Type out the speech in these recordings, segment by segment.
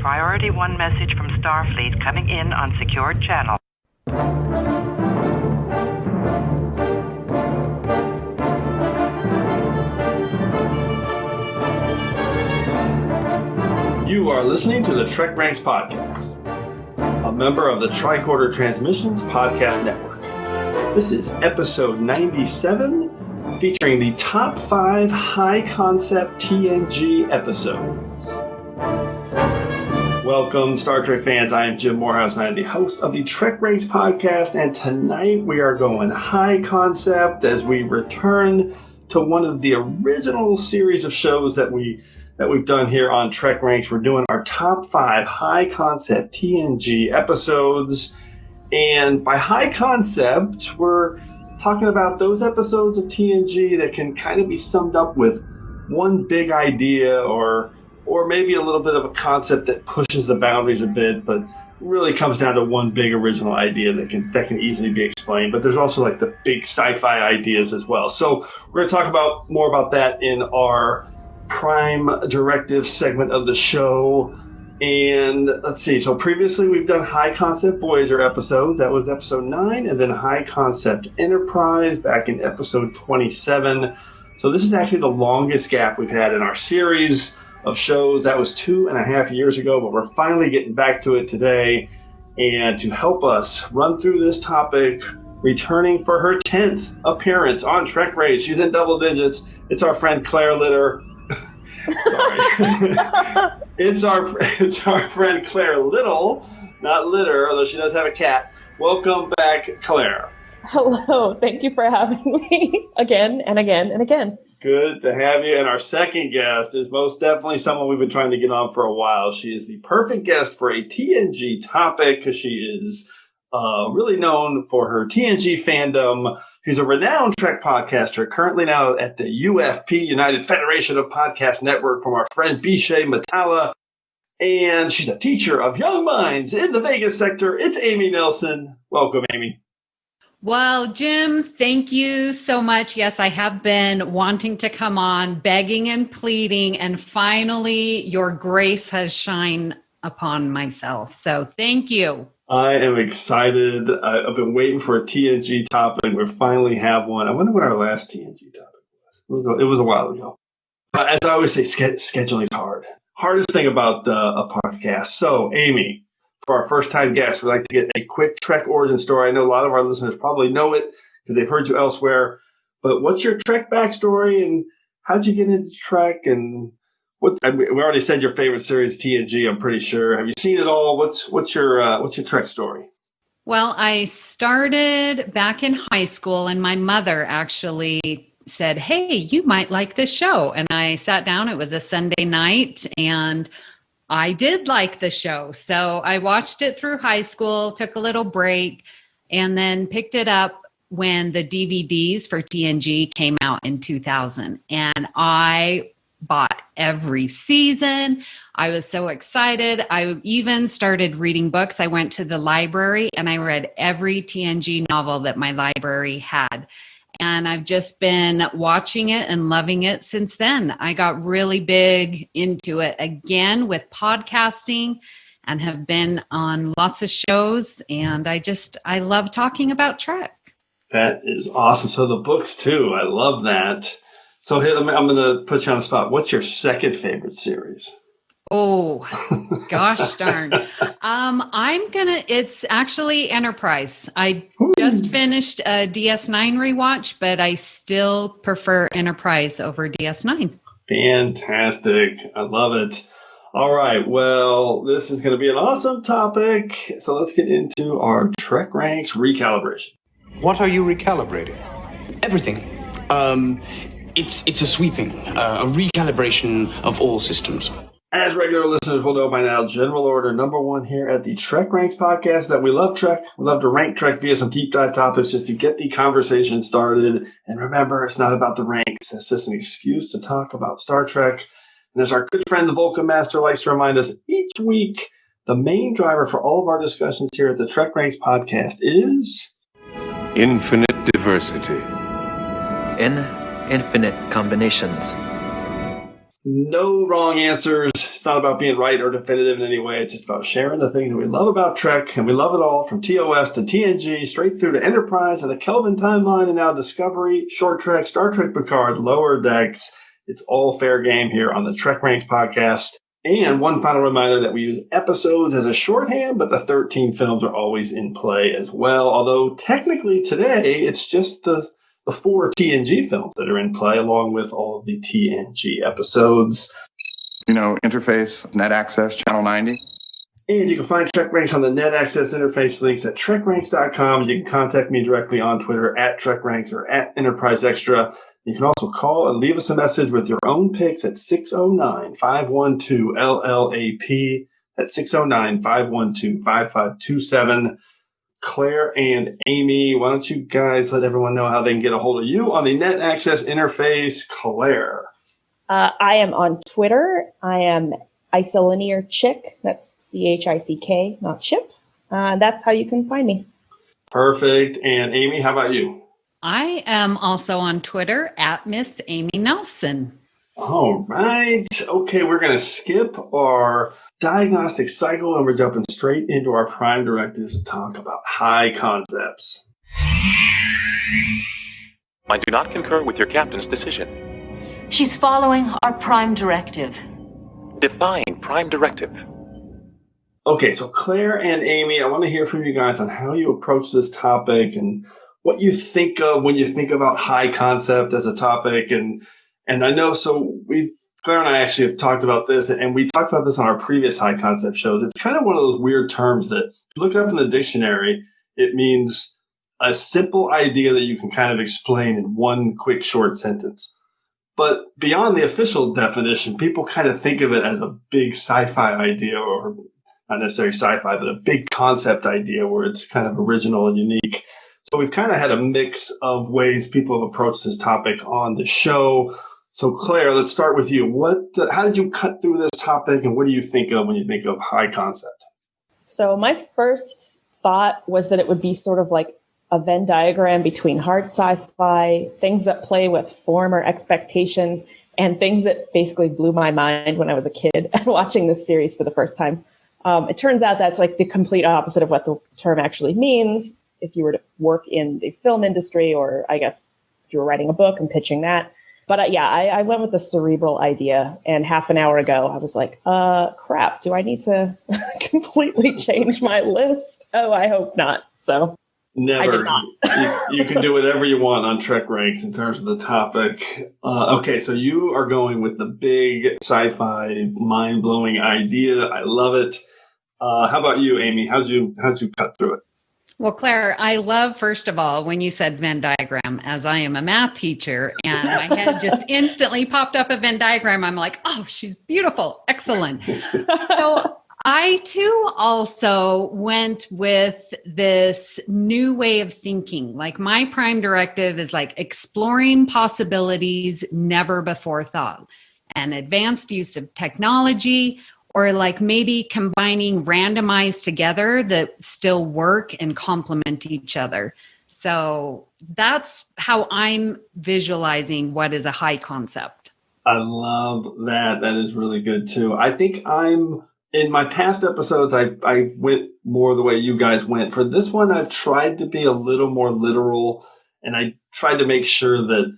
Priority 1 message from Starfleet coming in on secured channel. You are listening to the TrekRanks Podcast, a member of the Tricorder Transmissions Podcast Network. This is episode 97, featuring the top 5 high-concept TNG episodes. Welcome, Star Trek fans. I am Jim Moorhouse, and I am the host of the TrekRanks Podcast, and tonight we are going high-concept as we return to one of the original series of shows that we've done here on TrekRanks. We're doing our top 5 high-concept TNG episodes, and by high-concept, we're talking about those episodes of TNG that can kind of be summed up with one big idea or maybe a little bit of a concept that pushes the boundaries a bit, but really comes down to one big original idea that can easily be explained. But there's also like the big sci-fi ideas as well. So we're going to talk more about that in our Prime Directive segment of the show. And let's see. So previously we've done High Concept Voyager episodes. That was episode 9, and then High Concept Enterprise back in episode 27. So this is actually the longest gap we've had in our series of shows. That was 2.5 years ago, but we're finally getting back to it today. And to help us run through this topic, returning for her 10th appearance on TrekRanks, she's in double digits. It's our friend Claire Litter. Sorry. It's our friend Claire Little, not Litter, although she does have a cat. Welcome back, Claire. Hello. Thank you for having me again and again and again. Good to have you. And our second guest is most definitely someone we've been trying to get on for a while. She is the perfect guest for a TNG topic because she is really known for her TNG fandom. She's a renowned Trek podcaster, currently now at the UFP, United Federation of Podcast Network, from our friend Bishay Matala. And she's a teacher of young minds in the Vegas sector. It's Amy Nelson. Welcome, Amy. Well, Jim, thank you so much. Yes, I have been wanting to come on, begging and pleading, and finally your grace has shined upon myself. So thank you. I am excited. I've been waiting for a TNG topic. We finally have one. I wonder what our last TNG topic was. It was a while ago. But as I always say, scheduling is hard. Hardest thing about a podcast. So, Amy, for our first-time guest, we'd like to get a quick Trek origin story. I know a lot of our listeners probably know it because they've heard you elsewhere. But what's your Trek backstory, and how'd you get into Trek? And we already said your favorite series, TNG. I'm pretty sure. Have you seen it all? What's your Trek story? Well, I started back in high school, and my mother actually said, "Hey, you might like this show." And I sat down. It was a Sunday night, and I did like the show. So I watched it through high school, took a little break, and then picked it up when the DVDs for TNG came out in 2000. And I bought every season. I was so excited. I even started reading books. I went to the library and I read every TNG novel that my library had. And I've just been watching it and loving it since then. I got really big into it again with podcasting and have been on lots of shows. And I love talking about Trek. That is awesome. So the books too. I love that. So here, I'm going to put you on the spot. What's your second favorite series? Oh, gosh darn. It's actually Enterprise. I just finished a DS9 rewatch, but I still prefer Enterprise over DS9. Fantastic. I love it. All right. Well, this is going to be an awesome topic. So let's get into our TrekRanks recalibration. What are you recalibrating? Everything. It's a sweeping, a recalibration of all systems. As regular listeners will know by now, general order number 1 here at the TrekRanks Podcast is that we love Trek. We love to rank Trek via some deep dive topics just to get the conversation started. And remember, it's not about the ranks. It's just an excuse to talk about Star Trek. And as our good friend, the Vulcan Master, likes to remind us each week, the main driver for all of our discussions here at the TrekRanks Podcast is Infinite diversity. In infinite combinations. No wrong answers. It's not about being right or definitive in any way. It's just about sharing the things that we love about Trek, and we love it all, from TOS to TNG, straight through to Enterprise and the Kelvin timeline, and now Discovery, Short Trek, Star Trek Picard, Lower Decks. It's all fair game here on the TrekRanks Podcast. And one final reminder that we use episodes as a shorthand, but the 13 films are always in play as well. Although technically today, it's just the 4 TNG films that are in play, along with all of the TNG episodes. Interface, net access, channel 90. And you can find TrekRanks on the net access interface links at TrekRanks.com. You can contact me directly on Twitter at TrekRanks or at Enterprise Extra. You can also call and leave us a message with your own picks at 609-512-LLAP. That's 609-512-5527. Claire and Amy, why don't you guys let everyone know how they can get a hold of you on the net access interface? Claire. I am on Twitter. I am Isolinear Chick. That's CHICK, not Chip. That's how you can find me. Perfect. And Amy, how about you? I am also on Twitter at Miss Amy Nelson. All right. Okay, we're going to skip our diagnostic cycle and we're jumping straight into our Prime Directives to talk about high concepts. I do not concur with your captain's decision. She's following our Prime Directive. Define Prime Directive. Okay, so Claire and Amy, I want to hear from you guys on how you approach this topic and what you think of when you think about high concept as a topic. And I know, so Claire and I actually have talked about this, and we talked about this on our previous high concept shows. It's kind of one of those weird terms that if you look it up in the dictionary, it means a simple idea that you can kind of explain in one quick short sentence. But beyond the official definition, people kind of think of it as a big sci-fi idea, or not necessarily sci-fi, but a big concept idea where it's kind of original and unique. So we've kind of had a mix of ways people have approached this topic on the show. So Claire, let's start with you. How did you cut through this topic, and what do you think of when you think of high concept? So my first thought was that it would be sort of like a Venn diagram between hard sci-fi, things that play with form or expectation, and things that basically blew my mind when I was a kid and watching this series for the first time. It turns out that's like the complete opposite of what the term actually means. If you were to work in the film industry, or I guess if you were writing a book and pitching that. But I went with the cerebral idea. And half an hour ago, I was like, crap, do I need to completely change my list? Oh, I hope not. So never. I did not. You can do whatever you want on TrekRanks in terms of the topic. Okay, so you are going with the big sci-fi, mind-blowing idea. I love it. How about you, Amy? How'd you cut through it? Well, Claire, I love, first of all, when you said Venn diagram, as I am a math teacher, and my head just instantly popped up a Venn diagram. I'm like, oh, she's beautiful. Excellent. So I, too, also went with this new way of thinking. Like, my Prime Directive is like exploring possibilities never before thought, and advanced use of technology, or like maybe combining randomized together that still work and complement each other. So that's how I'm visualizing what is a high concept. I love that. That is really good too. I think in my past episodes, I went more the way you guys went. For this one, I've tried to be a little more literal, and I tried to make sure that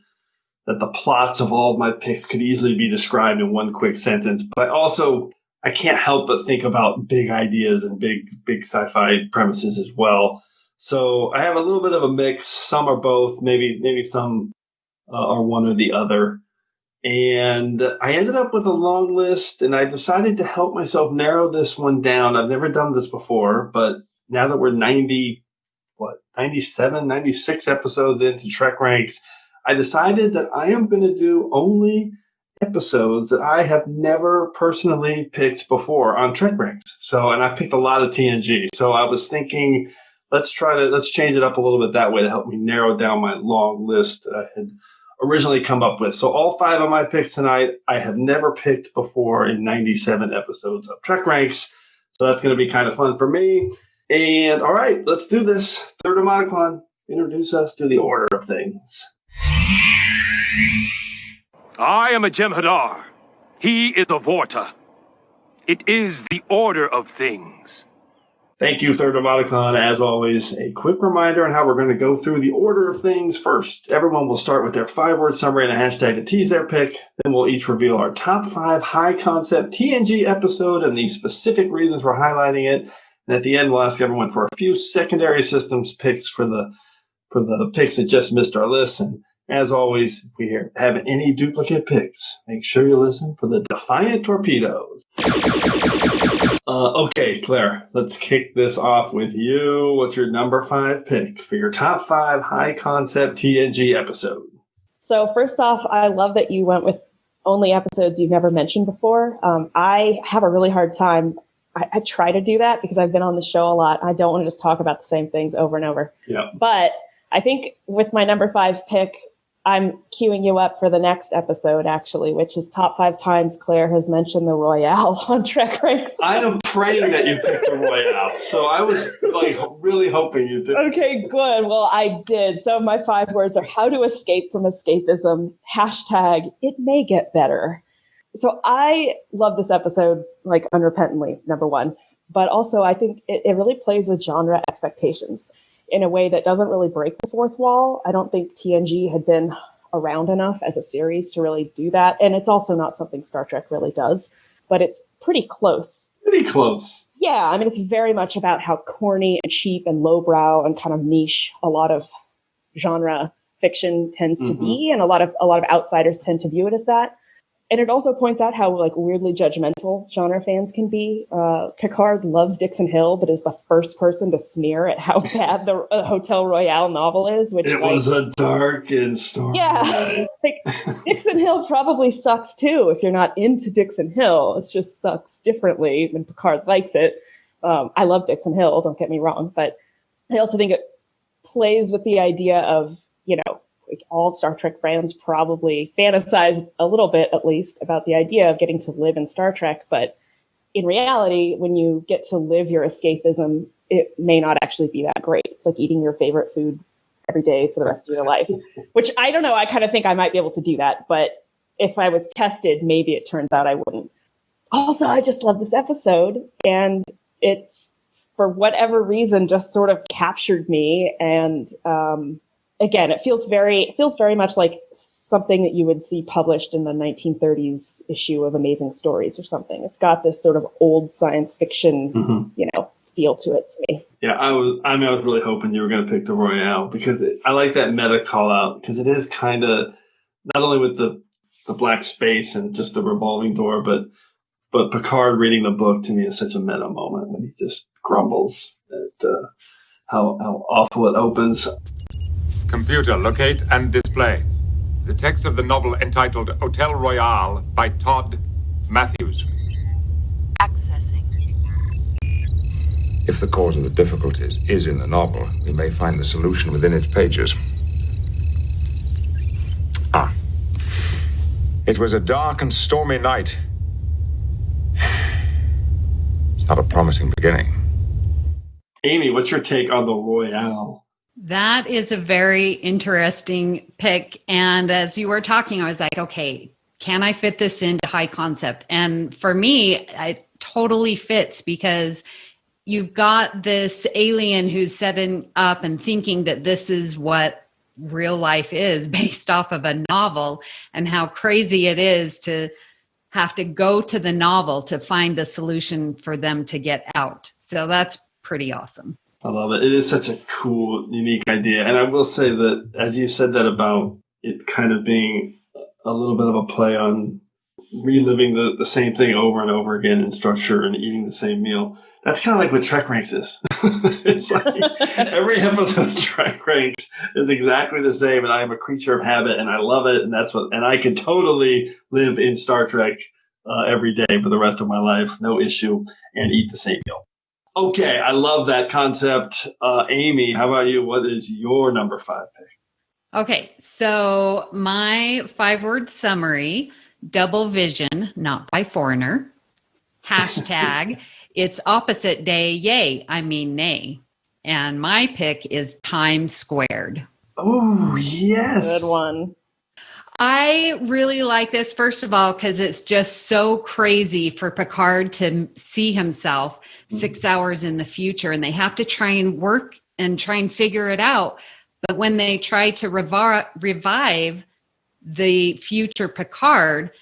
the plots of all of my picks could easily be described in one quick sentence. But also, I can't help but think about big ideas and big sci-fi premises as well. So I have a little bit of a mix. Some are both, maybe some are one or the other. And I ended up with a long list, and I decided to help myself narrow this one down. I've never done this before, but now that we're 96 episodes into TrekRanks, I decided that I am going to do only episodes that I have never personally picked before on TrekRanks. So, and I've picked a lot of TNG. So I was thinking, let's change it up a little bit that way to help me narrow down my long list that I had originally come up with. So all 5 of my picks tonight, I have never picked before in 97 episodes of TrekRanks. So that's going to be kind of fun for me. And all right, let's do this. Third Automaticon, introduce us to the order of things. I am a Jem'Hadar. He is a Vorta. It is the order of things. Thank you, Third Emoticon. As always, a quick reminder on how we're going to go through the order of things. First, everyone will start with their 5-word summary and a hashtag to tease their pick. Then we'll each reveal our top 5 high-concept TNG episode and the specific reasons we're highlighting it. And at the end, we'll ask everyone for a few secondary systems picks for the picks that just missed our list. And as always, if we have any duplicate picks, make sure you listen for the Defiant Torpedoes. Okay, Claire, let's kick this off with you. What's your number 5 pick for your top 5 high-concept TNG episode? So first off, I love that you went with only episodes you've never mentioned before. I have a really hard time. I try to do that because I've been on the show a lot. I don't want to just talk about the same things over and over. Yeah. But I think with my number 5 pick, I'm queuing you up for the next episode, actually, which is top 5 times Claire has mentioned the Royale on TrekRanks. I am praying that you picked the Royale, so I was really hoping you did. Okay, good. Well, I did. So my 5 words are how to escape from escapism, hashtag it may get better. So I love this episode, unrepentantly, number 1. But also I think it really plays with genre expectations in a way that doesn't really break the fourth wall. I don't think TNG had been around enough as a series to really do that. And it's also not something Star Trek really does, but it's pretty close. Pretty close. Yeah, I mean, it's very much about how corny and cheap and lowbrow and kind of niche a lot of genre fiction tends to be, and a lot of outsiders tend to view it as that. And it also points out how weirdly judgmental genre fans can be. Picard loves Dixon Hill, but is the first person to sneer at how bad the Hotel Royale novel is. Which it was a dark and stormy night. Dixon Hill probably sucks too if you're not into Dixon Hill. It just sucks differently when Picard likes it. I love Dixon Hill, don't get me wrong, but I also think it plays with the idea of, all Star Trek fans probably fantasize a little bit, at least, about the idea of getting to live in Star Trek. But in reality, when you get to live your escapism, it may not actually be that great. It's like eating your favorite food every day for the rest of your life, which I don't know. I kind of think I might be able to do that. But if I was tested, maybe it turns out I wouldn't. Also, I just love this episode. And it's, for whatever reason, just sort of captured me. And, again, it feels very much like something that you would see published in the 1930s issue of Amazing Stories or something. It's got this sort of old science fiction, feel to it to me. Yeah, I was really hoping you were going to pick the Royale because I like that meta call out because it is kind of not only with the black space and just the revolving door, but Picard reading the book to me is such a meta moment when he just grumbles at how awful it opens. Computer, locate and display the text of the novel entitled Hotel Royale by Todd Matthews. Accessing. If the cause of the difficulties is in the novel, we may find the solution within its pages. It was a dark and stormy night. It's not a promising beginning. Amy, what's your take on the Royale? That is a very interesting pick. And as you were talking, I was like, okay, can I fit this into high concept? And for me, it totally fits because you've got this alien who's setting up and thinking that this is what real life is based off of a novel, and how crazy it is to have to go to the novel to find the solution for them to get out. So that's pretty awesome. I love it. It is such a cool, unique idea. And I will say that, as you said that about it kind of being a little bit of a play on reliving the same thing over and over again in structure and eating the same meal, that's kind of like what TrekRanks is. It's like every episode of TrekRanks is exactly the same, and I am a creature of habit, and I love it, and I can totally live in Star Trek every day for the rest of my life, no issue, and eat the same meal. Okay, I love that concept. Amy, how about you? What is your number 5 pick? Okay, so my 5-word summary, double vision, not by foreigner, hashtag, it's opposite day, yay, I mean nay. And my pick is time squared. Oh, yes. Good one. I really like this, first of all, because it's just so crazy for Picard to see himself 6 hours in the future, and they have to try and work and try and figure it out. But when they try to revive the future Picard,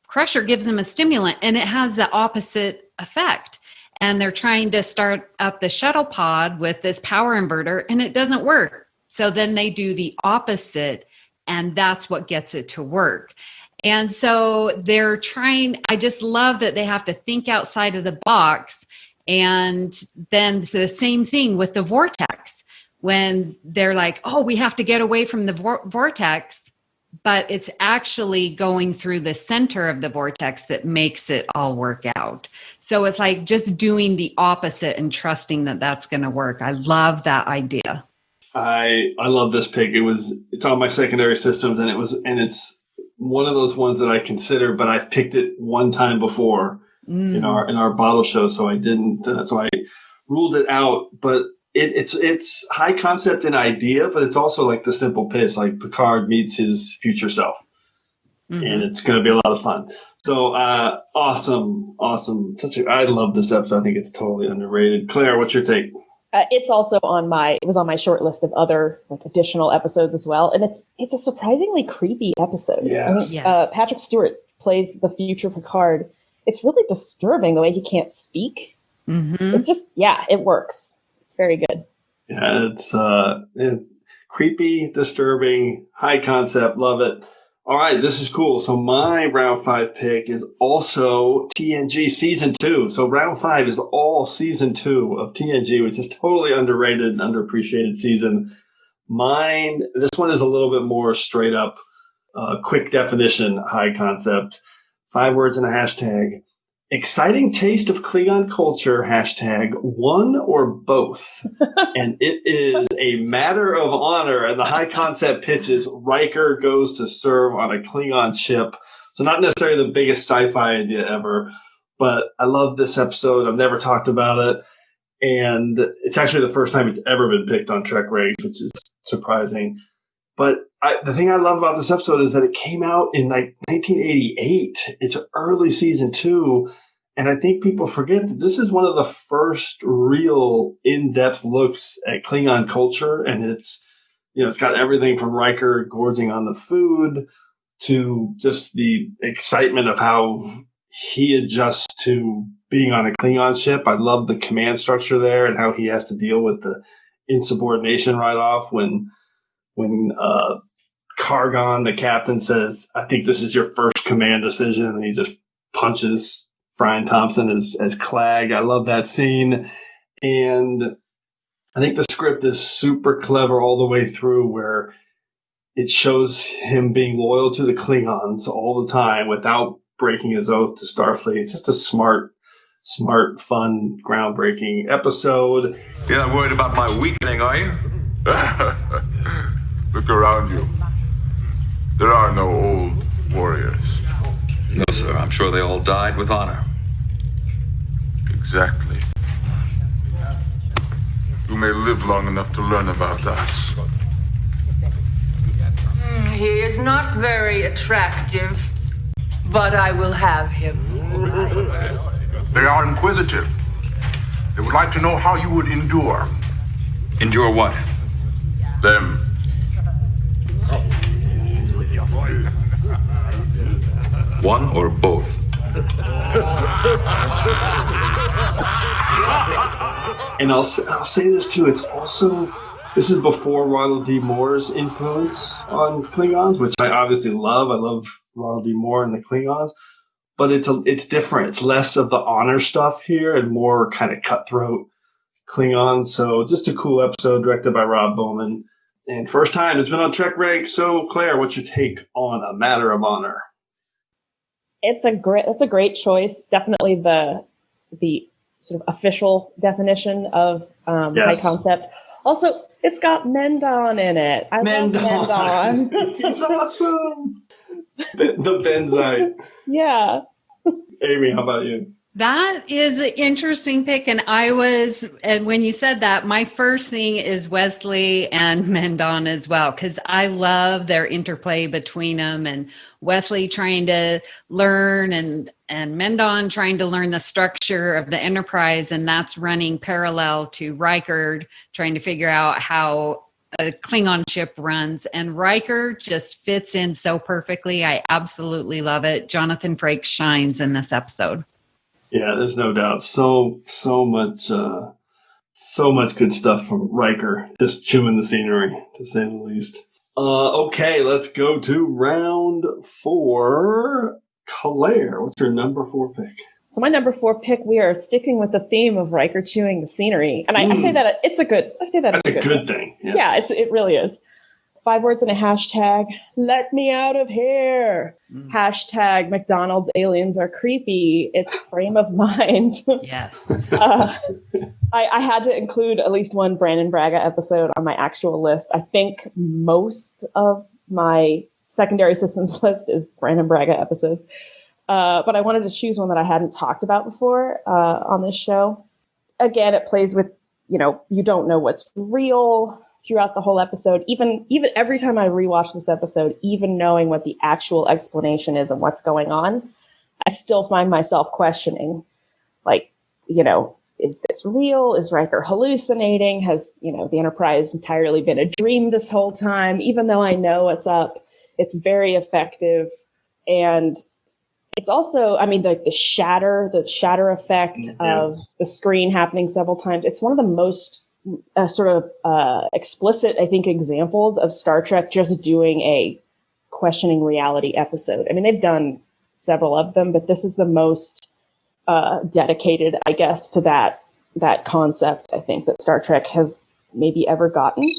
Crusher gives him a stimulant, and it has the opposite effect. And they're trying to start up the shuttle pod with this power inverter, and it doesn't work. So then they do the opposite, and that's what gets it to work. And so they're trying, I just love that they have to think outside of the box. And then the same thing with the vortex, when they're like, oh, we have to get away from the vortex, but it's actually going through the center of the vortex that makes it all work out. So it's like just doing the opposite and trusting that that's going to work. I love that idea. I love this pick. It's on my secondary systems, and it's one of those ones that I consider, but I've picked it one time before in our bottle show, so I didn't. So I ruled it out. But it's high concept and idea, but it's also like the simple pitch, like Picard meets his future self, and it's going to be a lot of fun. So awesome! I love this episode. I think it's totally underrated. Claire, what's your take? It's also it was on my short list of other additional episodes as well. And it's a surprisingly creepy episode. Yes. Patrick Stewart plays the future Picard. It's really disturbing the way he can't speak. Mm-hmm. It's just, it works. It's very good. Yeah, it's creepy, disturbing, high concept. Love it. All right, this is cool. So my round 5 pick is also TNG season 2. So round 5 is all season 2 of TNG, which is totally underrated and underappreciated season. This one is a little bit more straight up, quick definition, high concept. 5 words and a hashtag. Exciting taste of Klingon culture, hashtag one or both. And it is a matter of honor. And the high concept pitch is Riker goes to serve on a Klingon ship. So not necessarily the biggest sci-fi idea ever, but I love this episode. I've never talked about it. And it's actually the first time it's ever been picked on TrekRanks, which is surprising. But the thing I love about this episode is that it came out in 1988. It's early season 2. And I think people forget that this is one of the first real in-depth looks at Klingon culture. And it's got everything from Riker gorging on the food to just the excitement of how he adjusts to being on a Klingon ship. I love the command structure there and how he has to deal with the insubordination right off when Kargon, the captain, says, I think this is your first command decision, and he just punches Brian Thompson as Clag. I love that scene. And I think the script is super clever all the way through, where it shows him being loyal to the Klingons all the time without breaking his oath to Starfleet. It's just a smart, fun, groundbreaking episode. You're not worried about my weakening, are you? Look around you. There are no old warriors. No, sir. I'm sure they all died with honor. Exactly. You may live long enough to learn about us. He is not very attractive, but I will have him. They are inquisitive. They would like to know how you would endure. Endure what? Them. One or both? And I'll say this too. This is before Ronald D. Moore's influence on Klingons, which I obviously love. I love Ronald D. Moore and the Klingons, but it's different. It's less of the honor stuff here and more kind of cutthroat Klingons. So just a cool episode directed by Rob Bowman. And first time it's been on TrekRanks. So Claire, what's your take on A Matter of Honor? It's a great choice. Definitely the sort of official definition of high concept. Also, it's got Mendon in it. I love Mendon. He's awesome. The Benzite. Yeah. Amy, how about you? That is an interesting pick. And when you said that, my first thing is Wesley and Mendon as well, because I love their interplay between them, and Wesley trying to learn and Mendon trying to learn the structure of the Enterprise. And that's running parallel to Riker trying to figure out how a Klingon ship runs. And Riker just fits in so perfectly. I absolutely love it. Jonathan Frakes shines in this episode. Yeah, there's no doubt. So much good stuff from Riker. Just chewing the scenery, to say the least. Okay, let's go to round 4. Claire, what's your number 4 pick? So my number 4 pick, we are sticking with the theme of Riker chewing the scenery, and I say that it's a good. I say that that's it's a good thing. Yes. Yeah, it really is. 5 words and a hashtag. Let me out of here. Hashtag McDonald's aliens are creepy. It's frame of mind. Yes. I had to include at least one Brandon Braga episode on my actual list. I think most of my secondary systems list is Brandon Braga episodes. But I wanted to choose one that I hadn't talked about before on this show. Again, it plays with, you don't know what's real throughout the whole episode. Even every time I rewatch this episode, even knowing what the actual explanation is and what's going on, I still find myself questioning, is this real? Is Riker hallucinating? Has, the Enterprise entirely been a dream this whole time? Even though I know what's up, it's very effective. And it's also, the shatter effect of the screen happening several times. It's one of the most explicit, I think, examples of Star Trek just doing a questioning reality episode. They've done several of them, but this is the most dedicated, I guess, to that concept, I think, that Star Trek has maybe ever gotten.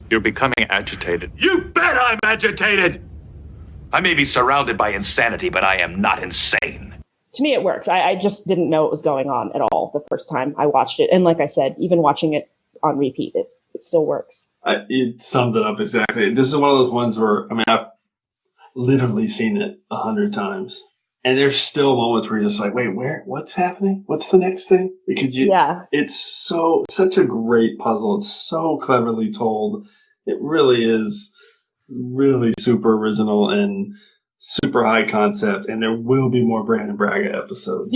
You're becoming agitated. You bet I'm agitated! I may be surrounded by insanity, but I am not insane. To me, it works. I just didn't know it was going on at all the first time I watched it. And like I said, even watching it on repeat, it still works. It summed it up exactly. This is one of those ones where, I've literally seen it 100 times. And there's still moments where you're just like, wait, what's happening? What's the next thing? Because it's such a great puzzle. It's so cleverly told. It really is really super original and super high concept. And there will be more Brandon Braga episodes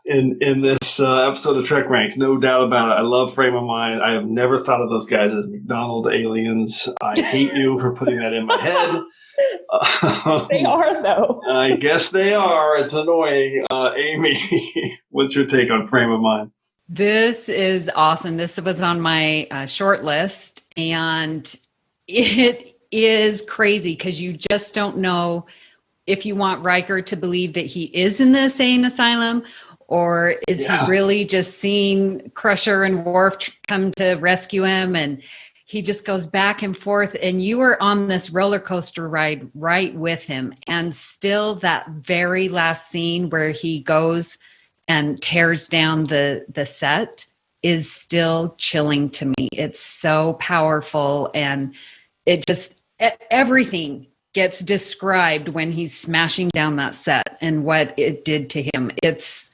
in this episode of TrekRanks. No doubt about it. I love Frame of Mind. I have never thought of those guys as McDonald aliens. I hate you for putting that in my head. They are, though. I guess they are. It's annoying. Amy, what's your take on Frame of Mind? This is awesome. This was on my short list, and it is crazy because you just don't know if you want Riker to believe that he is in the insane asylum, or is he really just seeing Crusher and Worf come to rescue him, and he just goes back and forth, and you are on this roller coaster ride right with him. And still that very last scene where he goes and tears down the set is still chilling to me. It's so powerful, and it just, everything gets described when he's smashing down that set and what it did to him. It's,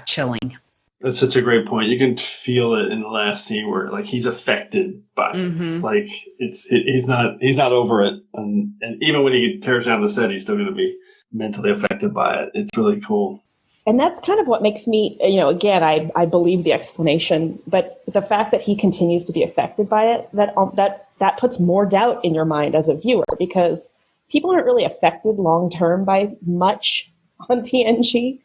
chilling. That's such a great point. You can feel it in the last scene where he's affected by it. He's not over it. And even when he tears down the set, he's still going to be mentally affected by it. It's really cool. And that's kind of what makes me, again, I believe the explanation, but the fact that he continues to be affected by it, that puts more doubt in your mind as a viewer, because people aren't really affected long term by much on TNG.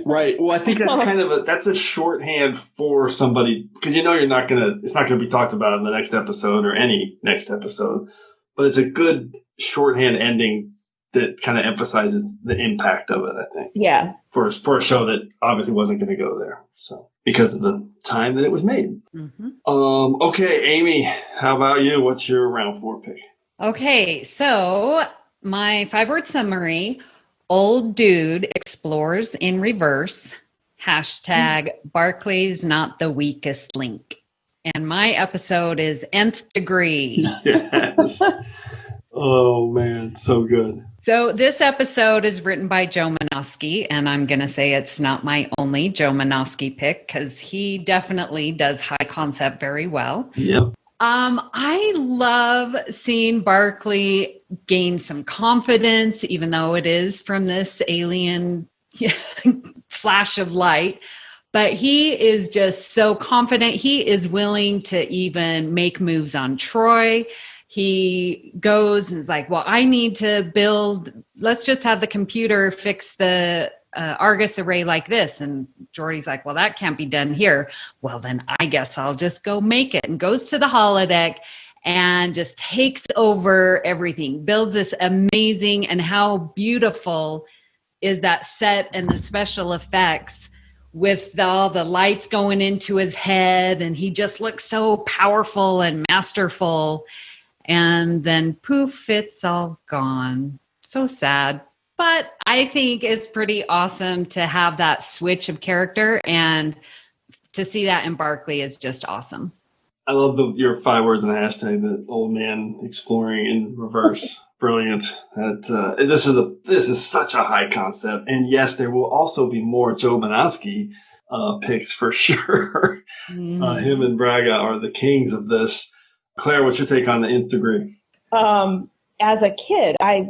Right. Well, I think that's that's a shorthand for somebody, because it's not going to be talked about in the next episode or any next episode, but it's a good shorthand ending that kind of emphasizes the impact of it, I think. Yeah. For a show that obviously wasn't going to go there. So, because of the time that it was made. Mm-hmm. Okay, Amy, how about you? What's your round 4 pick? Okay, so my 5-word summary: old dude explores in reverse. Hashtag Barclay's not the weakest link. And my episode is Nth Degree. Yes. Oh, man. So good. So this episode is written by Joe Menosky, and I'm going to say it's not my only Joe Menosky pick because he definitely does high concept very well. Yep. I love seeing Barclay gain some confidence, even though it is from this alien flash of light. But he is just so confident. He is willing to even make moves on Troy. He goes and is like, well, I need to build, let's just have the computer fix the Argus array like this. And Geordi's like, well, that can't be done here. Well, then I guess I'll just go make it, and goes to the holodeck and just takes over everything, builds this amazing, and how beautiful is that set and the special effects with all the lights going into his head. And he just looks so powerful and masterful. And then poof, it's all gone. So sad. But I think it's pretty awesome to have that switch of character, and to see that in Barclay is just awesome. I love your 5 words and a hashtag, the old man exploring in reverse. Brilliant. This is such a high concept. And yes, there will also be more Joe Menosky picks for sure. Him and Braga are the kings of this. Claire, what's your take on the nth degree? As a kid, I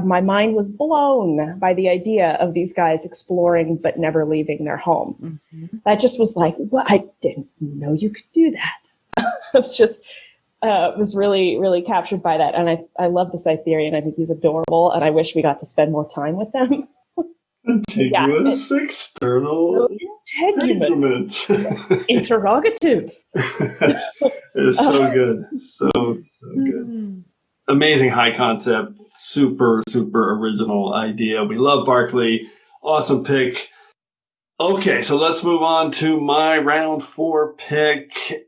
my mind was blown by the idea of these guys exploring but never leaving their home. Mm-hmm. That just was like, what? I didn't know you could do that. It's just was really, really captured by that. And I love the Cytherian. I think he's adorable, and I wish we got to spend more time with them. Contiguous external integument. Interrogative. It's so good. So good. Amazing high concept. Super, super original idea. We love Barclay. Awesome pick. Okay, so let's move on to my round 4 pick.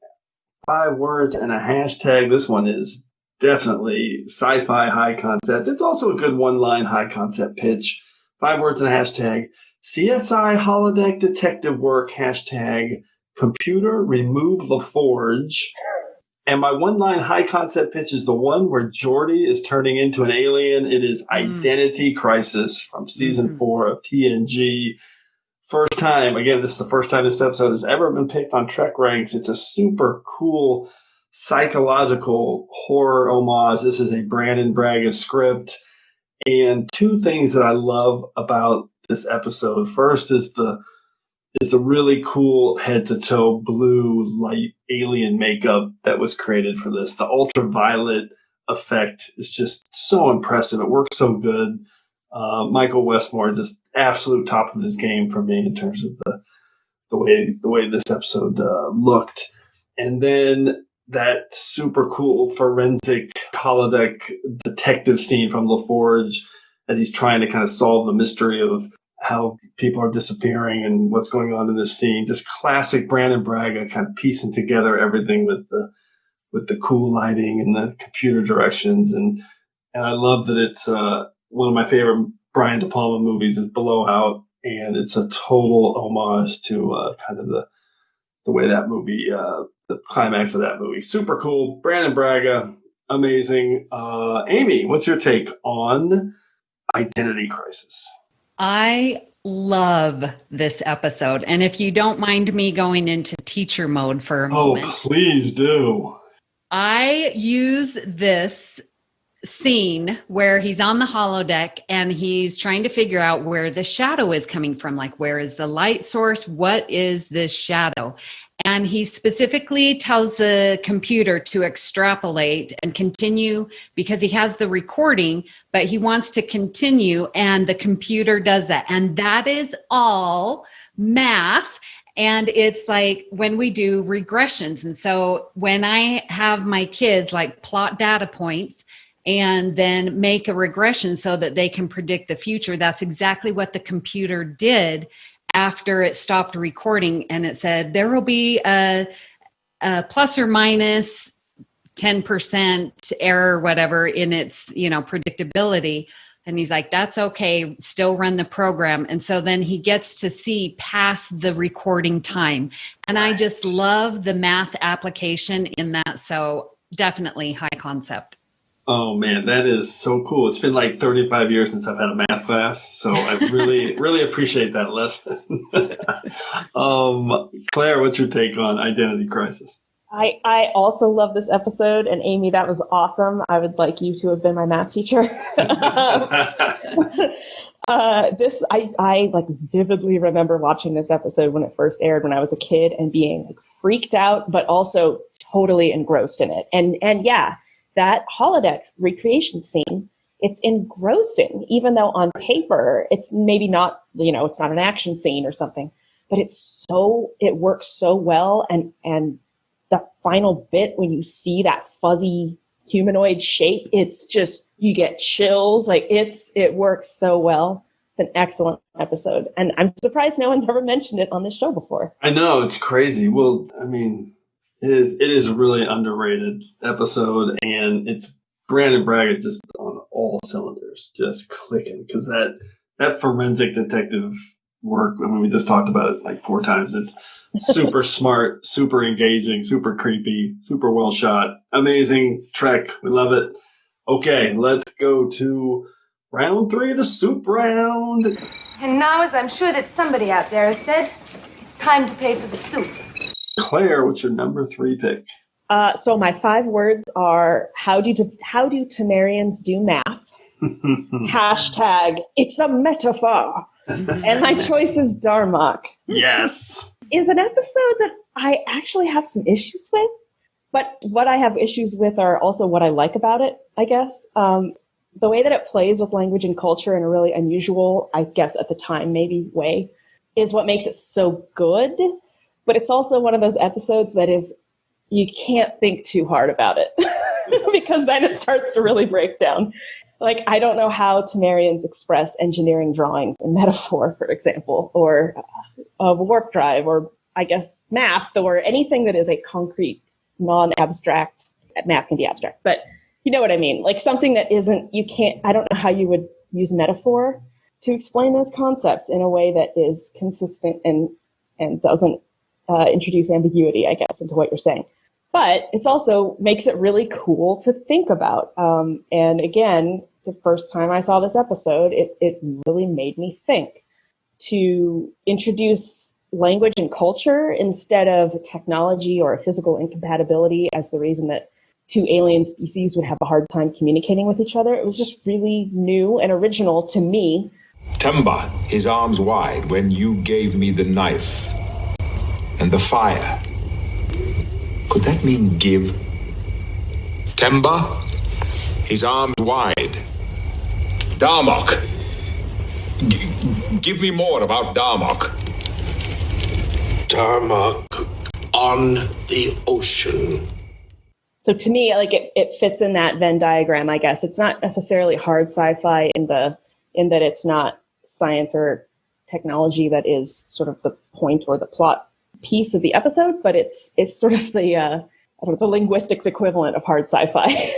5 words and a hashtag. This one is definitely sci-fi high concept. It's also a good one-line high concept pitch. 5 words and a hashtag. CSI holodeck detective work. Hashtag computer remove LaForge. And my one-line high concept pitch is the one where Geordi is turning into an alien. It is Identity Crisis from season 4 of TNG. First time, again, this is the first time this episode has ever been picked on TrekRanks. It's a super cool psychological horror homage. This is a Brandon Braga script. And 2 things that I love about this episode. First is the really cool head-to-toe blue light alien makeup that was created for this. The ultraviolet effect is just so impressive. It works so good. Michael Westmore, just absolute top of his game for me in terms of the way this episode looked. And then that super cool forensic holodeck detective scene from LaForge as he's trying to kind of solve the mystery of how people are disappearing and what's going on in this scene. Just classic Brandon Braga, kind of piecing together everything with the cool lighting and the computer directions. And I love that it's one of my favorite Brian De Palma movies is Blowout, and it's a total homage to kind of the way that movie, the climax of that movie. Super cool. Brandon Braga, amazing. Amy, what's your take on Identity Crisis? I love this episode. And if you don't mind me going into teacher mode for a moment. Oh, please do. I use this scene where he's on the holodeck and he's trying to figure out where the shadow is coming from. Like, where is the light source? What is this shadow? And he specifically tells the computer to extrapolate and continue because he has the recording, but he wants to continue, and the computer does that. And that is all math. And it's like when we do regressions. And so when I have my kids like plot data points and then make a regression so that they can predict the future, that's exactly what the computer did after it stopped recording. And it said there will be a plus or minus 10% error, whatever, in its, predictability. And he's like, that's okay, still run the program. And so then he gets to see past the recording time. And I just love the math application in that. So definitely high concept. Oh man, that is so cool. It's been like 35 years since I've had a math class, so I really, really appreciate that lesson. Claire, what's your take on Identity Crisis? I also love this episode, and Amy, that was awesome. I would like you to have been my math teacher. I like vividly remember watching this episode when it first aired when I was a kid and being like freaked out, but also totally engrossed in it. And yeah, that holodeck recreation scene, it's engrossing, even though on paper it's maybe not, it's not an action scene or something, but it works so well. And the final bit when you see that fuzzy humanoid shape, it's just, you get chills. Like it works so well. It's an excellent episode. And I'm surprised no one's ever mentioned it on this show before. I know, it's crazy. Well, I mean, it is a really underrated episode, and it's Brandon Braga just on all cylinders, just clicking, because that forensic detective work, I mean, we just talked about it like 4 times. It's super smart, super engaging, super creepy, super well shot. Amazing Trek. We love it. Okay, let's go to round 3, the soup round. And now, as I'm sure that somebody out there has said, it's time to pay for the soup. Claire, what's your number 3 pick? So my 5 words are, how do Temerians do math? Hashtag, it's a metaphor. And my choice is Darmok. Yes. Is an episode that I actually have some issues with, but what I have issues with are also what I like about it, I guess. The way that it plays with language and culture in a really unusual, I guess at the time, maybe way, is what makes it so good. But it's also one of those episodes that is, you can't think too hard about it because then it starts to really break down. Like, I don't know how Temerians express engineering drawings in metaphor, for example, or a warp drive, or I guess math, or anything that is a concrete, non-abstract. Math can be abstract, but you know what I mean? Like something that isn't, I don't know how you would use metaphor to explain those concepts in a way that is consistent and doesn't introduce ambiguity, I guess, into what you're saying. But it's also makes it really cool to think about. And again, the first time I saw this episode, it really made me think to introduce language and culture instead of technology or physical incompatibility as the reason that 2 alien species would have a hard time communicating with each other. It was just really new and original to me. Temba, his arms wide when you gave me the knife and the fire. Could that mean give? Temba, his arms wide. Darmok. Give me more about Darmok. Darmok on the ocean. So to me, like it fits in that Venn diagram, I guess. It's not necessarily hard sci-fi in that it's not science or technology that is sort of the point or the plot piece of the episode, but it's sort of the linguistics equivalent of hard sci-fi.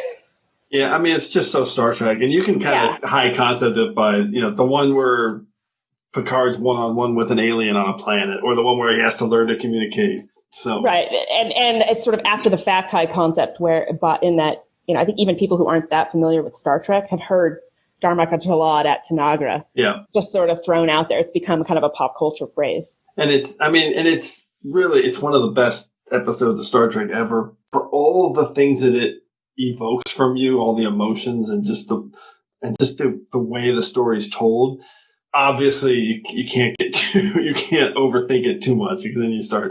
Yeah, I mean, it's just so Star Trek, and you can kind of high concept it by, the one where Picard's one-on-one with an alien on a planet, or the one where he has to learn to communicate. So right, and it's sort of after the fact high concept where, but in that, I think even people who aren't that familiar with Star Trek have heard Dharmakachalad at Tanagra. Yeah, just sort of thrown out there. It's become kind of a pop culture phrase. And it's one of the best episodes of Star Trek ever for all the things that it evokes from you, all the emotions and just the way the story's told. Obviously, you can't overthink it too much because then you start.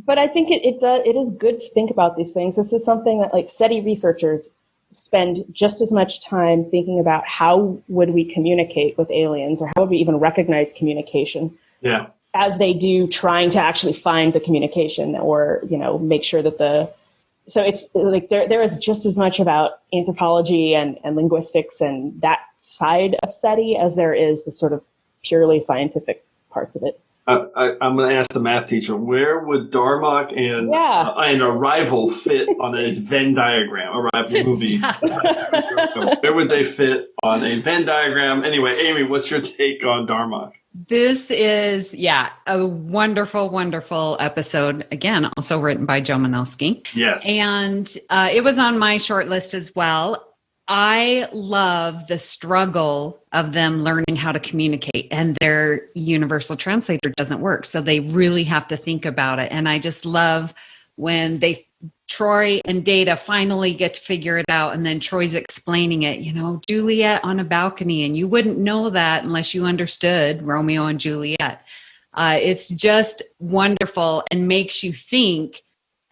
But I think it is good to think about these things. This is something that like SETI researchers spend just as much time thinking about how would we communicate with aliens, or how would we even recognize communication. Yeah. As they do trying to actually find the communication, or make sure that so it's like there is just as much about anthropology and linguistics and that side of SETI as there is the sort of purely scientific parts of it. I'm going to ask the math teacher, where would Darmok and Arrival fit on a Venn diagram? Arrival movie. Where would they fit on a Venn diagram? Anyway, Amy, what's your take on Darmok? This is, a wonderful, wonderful episode. Again, also written by Joe Manelsky. Yes. And it was on my short list as well. I love the struggle of them learning how to communicate, and their universal translator doesn't work. So they really have to think about it. And I just love when Troy and Data finally get to figure it out. And then Troy's explaining it, Juliet on a balcony. And you wouldn't know that unless you understood Romeo and Juliet. It's just wonderful and makes you think,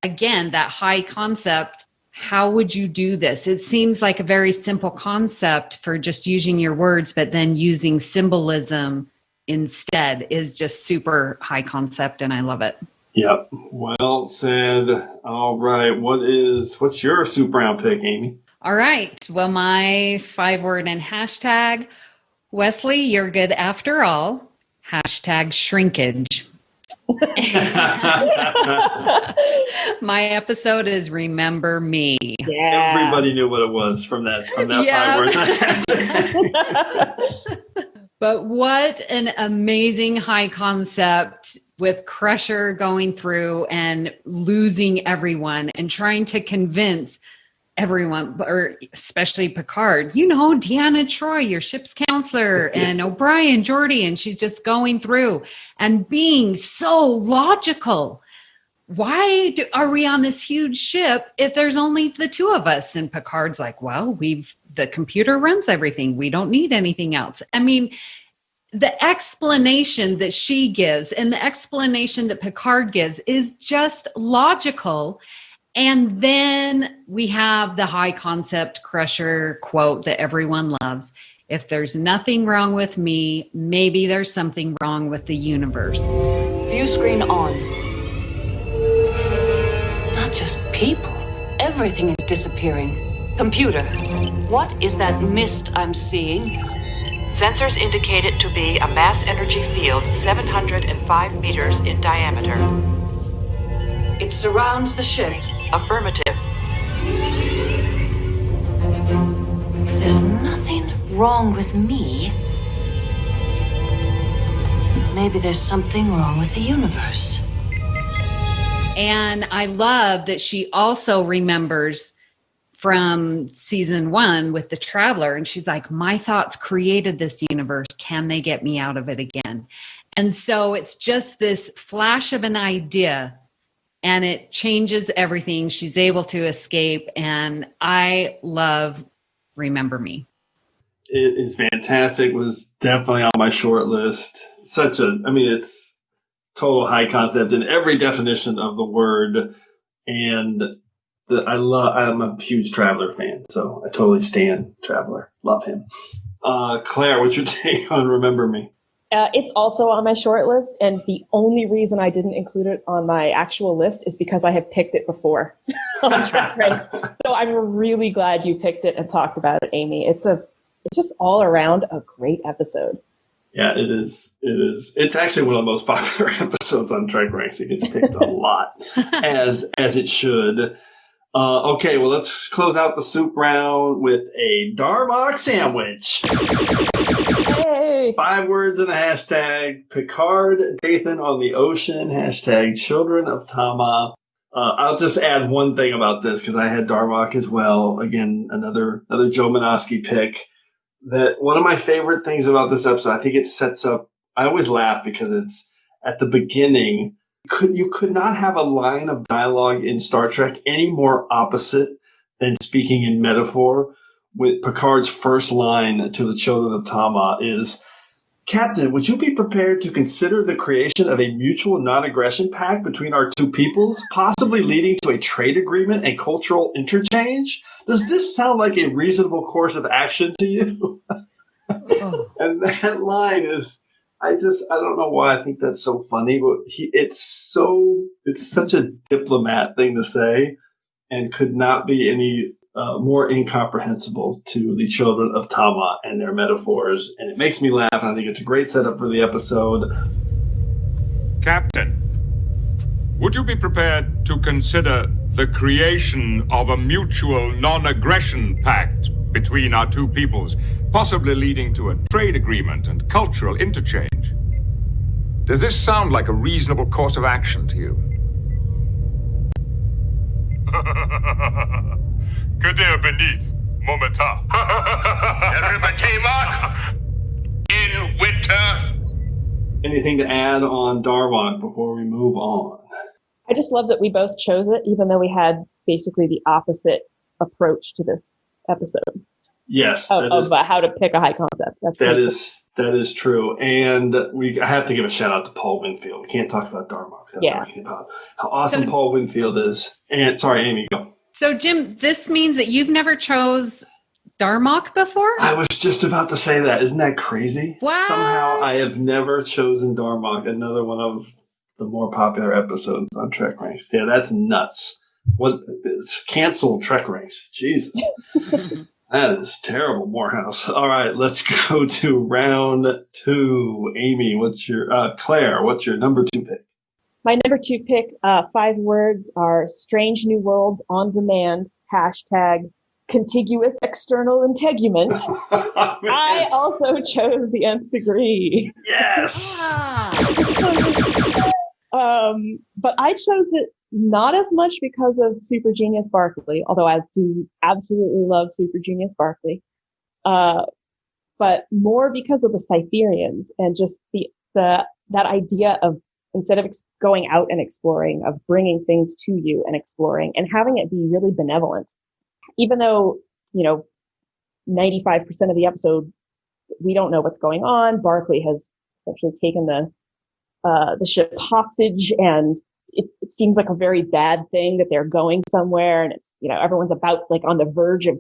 again, that high concept. How would you do this? It seems like a very simple concept for just using your words, but then using symbolism instead is just super high concept, and I love it. Yep. Well said. All right. What's your soup round pick, Amy? All right. Well, my 5-word and hashtag, Wesley, you're good after all. Hashtag shrinkage. My episode is Remember Me. Yeah. Everybody knew what it was from that 5 words. But what an amazing high concept with Crusher going through and losing everyone and trying to convince everyone, or especially Picard, Deanna Troi, your ship's counselor, and O'Brien, Geordi, and she's just going through and being so logical. Why are we on this huge ship if there's only the two of us? And Picard's like, well, the computer runs everything. We don't need anything else. I mean, the explanation that she gives and the explanation that Picard gives is just logical. And then we have the high concept Crusher quote that everyone loves. If there's nothing wrong with me, maybe there's something wrong with the universe. View screen on. It's not just people. Everything is disappearing. Computer, what is that mist I'm seeing? Sensors indicate it to be a mass energy field 705 meters in diameter. It surrounds the ship. Affirmative. If there's nothing wrong with me, maybe there's something wrong with the universe. And I love that she also remembers from season 1 with the Traveler. And she's like, my thoughts created this universe. Can they get me out of it again? And so it's just this flash of an idea, and it changes everything. She's able to escape. And I love Remember Me. It is fantastic. It was definitely on my short list. It's total high concept in every definition of the word. And I'm a huge Traveler fan, so I totally stan Traveler. Love him. Claire, what's your take on Remember Me? It's also on my short list, and the only reason I didn't include it on my actual list is because I had picked it before on TrekRanks. So I'm really glad you picked it and talked about it, Amy. It's just all around a great episode. Yeah, it is. It's actually one of the most popular episodes on TrekRanks. It gets picked a lot, as it should. Okay, well, let's close out the soup round with a Darmok sandwich. Hey! 5 words and a hashtag. Picard, Dathan on the ocean. Hashtag Children of Tama. I'll just add one thing about this because I had Darmok as well. Again, another Joe Menosky pick. That one of my favorite things about this episode, I think it sets up. I always laugh because it's at the beginning. You could not have a line of dialogue in Star Trek any more opposite than speaking in metaphor. With Picard's first line to the Children of Tama is, Captain, would you be prepared to consider the creation of a mutual non-aggression pact between our two peoples, possibly leading to a trade agreement and cultural interchange? Does this sound like a reasonable course of action to you? And that line is, I don't know why I think that's so funny, but it's such a diplomat thing to say and could not be any more incomprehensible to the Children of Tama and their metaphors. And it makes me laugh, and I think it's a great setup for the episode. Captain, would you be prepared to consider the creation of a mutual non-aggression pact between our two peoples, possibly leading to a trade agreement and cultural interchange? Does this sound like a reasonable course of action to you? Good day beneath, Momenta. In winter. Anything to add on Darmok before we move on? I just love that we both chose it, even though we had basically the opposite approach to this episode. Yes, of how to pick a high concept. That is true. And I have to give a shout out to Paul Winfield. We can't talk about Darmok without talking about how awesome Paul Winfield is. And sorry, Amy, go. So Jim, this means that you've never chose Darmok before? I was just about to say that. Isn't that crazy? Wow. Somehow I have never chosen Darmok, another one of the more popular episodes on TrekRanks. Yeah, that's nuts. It's canceled TrekRanks. Jesus. That is terrible, Moorhouse. All right, let's go to round 2. Amy, Claire, what's your number 2 pick? My number 2 pick, 5 words are Strange New Worlds on Demand, #contiguous external integument. I also chose the Nth Degree. Yes! But I chose it not as much because of Super Genius Barkley, although I do absolutely love Super Genius Barkley, but more because of the Cytherians and just that idea of, instead of going out and exploring, of bringing things to you and exploring and having it be really benevolent. Even though, 95% of the episode, we don't know what's going on. Barkley has essentially taken the ship hostage, and it seems like a very bad thing that they're going somewhere, and it's, everyone's about like on the verge of,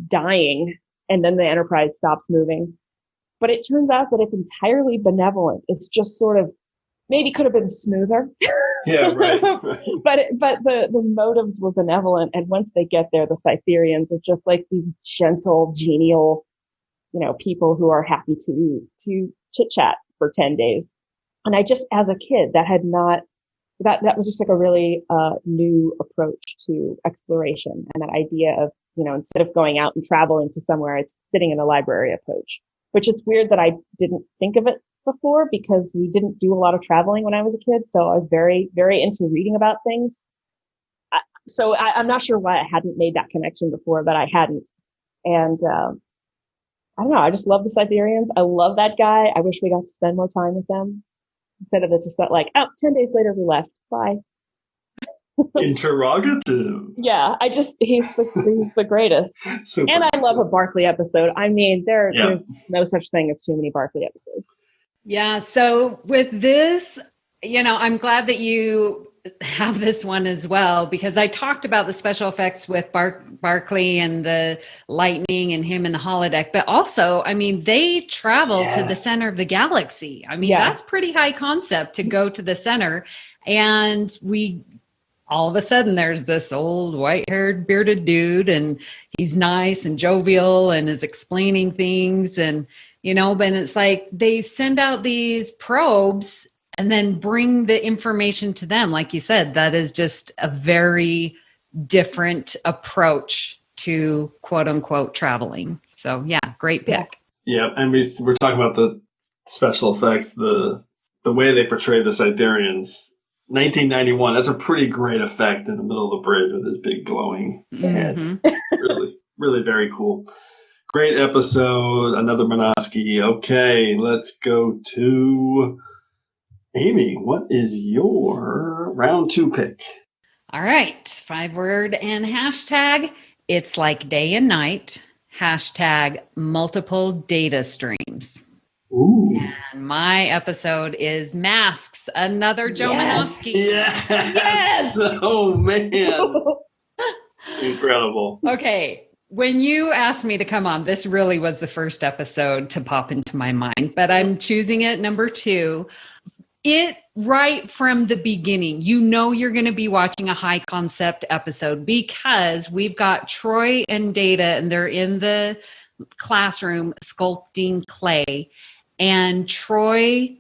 dying, and then the Enterprise stops moving. But it turns out that it's entirely benevolent. It's just sort of, maybe could have been smoother. Yeah, right. but the motives were benevolent, and once they get there, the Cytherians are just like these gentle, genial, people who are happy to chit chat for 10 days. And I just, as a kid, that was just like a really new approach to exploration, and that idea of, instead of going out and traveling to somewhere, it's sitting in a library approach, which it's weird that I didn't think of it before, because we didn't do a lot of traveling when I was a kid. So I was very, very into reading about things. So I'm not sure why I hadn't made that connection before, but I hadn't. And, I don't know. I just love the Cytherians. I love that guy. I wish we got to spend more time with them instead of it just that 10 days later we left. Bye. Interrogative. Yeah. He's the greatest. Super. And I love a Barkley episode. I mean, there's no such thing as too many Barkley episodes. Yeah. So with this, I'm glad that you have this one as well, because I talked about the special effects with Barkley and the lightning and him in the holodeck, but also, they travel to the center of the galaxy. That's pretty high concept to go to the center. And all of a sudden there's this old white-haired bearded dude, and he's nice and jovial and is explaining things, and but it's like they send out these probes and then bring the information to them. Like you said, that is just a very different approach to quote unquote traveling. So yeah, great pick. Yeah. And we're talking about the special effects, the way they portray the Cytherians. 1991, that's a pretty great effect in the middle of the bridge with his big glowing head. Really, really very cool. Great episode. Another Minoski. Okay, let's go to Amy. What is your round 2 pick? All right. 5-word and hashtag. It's like day and night. Hashtag multiple data streams. Ooh. And my episode is Masks. Another Joe Minoski. Yes. Oh, man. Incredible. Okay. When you asked me to come on, this really was the first episode to pop into my mind, but I'm choosing it number 2. It right from the beginning, you're going to be watching a high concept episode, because we've got Troy and Data, and they're in the classroom sculpting clay. And Troy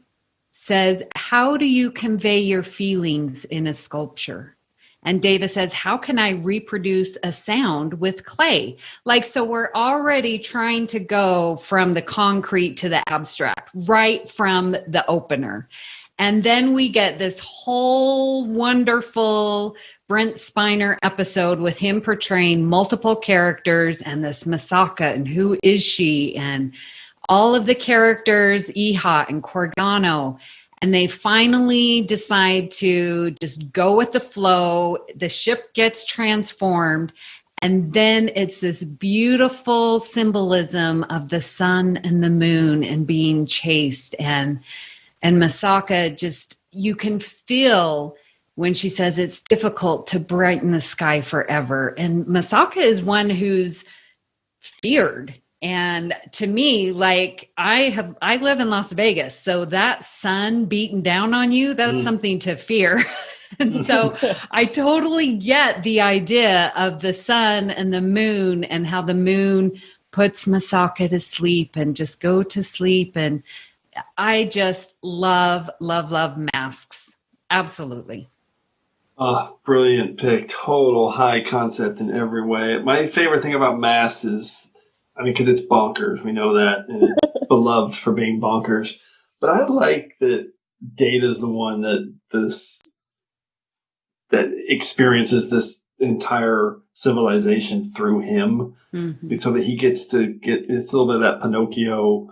says, how do you convey your feelings in a sculpture? And Data says, how can I reproduce a sound with clay? So we're already trying to go from the concrete to the abstract, right from the opener. And then we get this whole wonderful Brent Spiner episode with him portraying multiple characters and this Masaka and who is she and all of the characters, Iha and Corgano. And they finally decide to just go with the flow. The ship gets transformed. And then it's this beautiful symbolism of the sun and the moon and being chased. And Masaka just, you can feel when she says it's difficult to brighten the sky forever. And Masaka is one who's feared. And to me, like I live in Las Vegas, so that sun beating down on you, that's something to fear. And so I totally get the idea of the sun and the moon and how the moon puts Masaka to sleep and just go to sleep. And I just love, love, love masks. Absolutely. Brilliant pick. Total high concept in every way. My favorite thing about masks is, because it's bonkers. We know that. And it's beloved for being bonkers. But I like that Data's the one that experiences this entire civilization through him. Mm-hmm. So that he gets to get, it's a little bit of that Pinocchio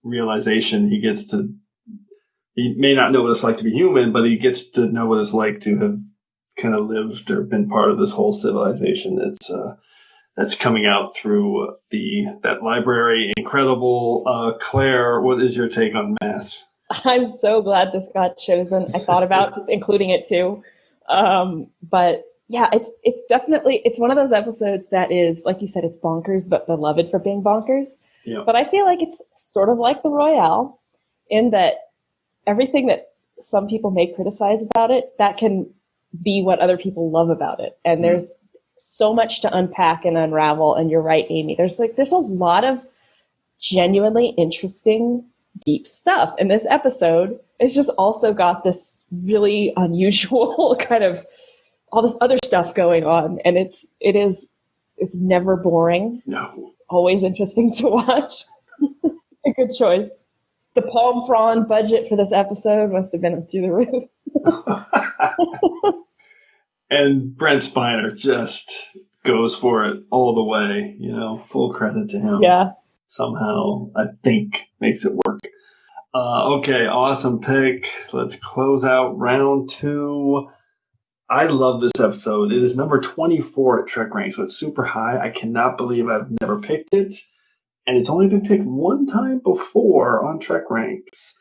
realization. He may not know what it's like to be human, but he gets to know what it's like to have kind of lived or been part of this whole civilization that's coming out through that library. Incredible. Claire, what is your take on masks? I'm so glad this got chosen. I thought about including it too. But yeah, it's definitely, it's one of those episodes that is, like you said, it's bonkers, but beloved for being bonkers. Yeah. But I feel like it's sort of like the Royale in that everything that some people may criticize about it, that can be what other people love about it. And there's so much to unpack and unravel. And you're right, Amy. There's a lot of genuinely interesting, deep stuff. And this episode, it's just also got this really unusual kind of all this other stuff going on. And it's never boring. No. Always interesting to watch. A good choice. The palm frond budget for this episode must have been through the roof. And Brent Spiner just goes for it all the way, full credit to him. Yeah. Somehow, I think, makes it work. Okay, awesome pick. Let's close out round 2. I love this episode. It is number 24 at TrekRanks, so it's super high. I cannot believe I've never picked it. And it's only been picked one time before on TrekRanks.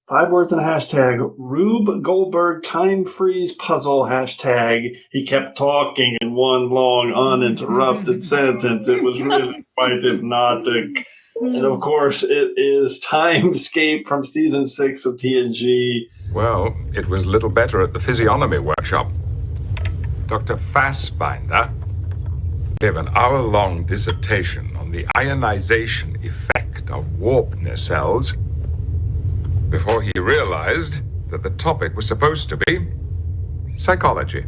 5 words and a hashtag. Rube Goldberg time freeze puzzle hashtag. He kept talking in one long uninterrupted sentence. It was really quite hypnotic. And of course, it is Timescape from season 6 of TNG. Well, it was little better at the physiognomy workshop. Dr. Fassbinder gave an hour-long dissertation on the ionization effect of warp nacelles before he realized that the topic was supposed to be psychology.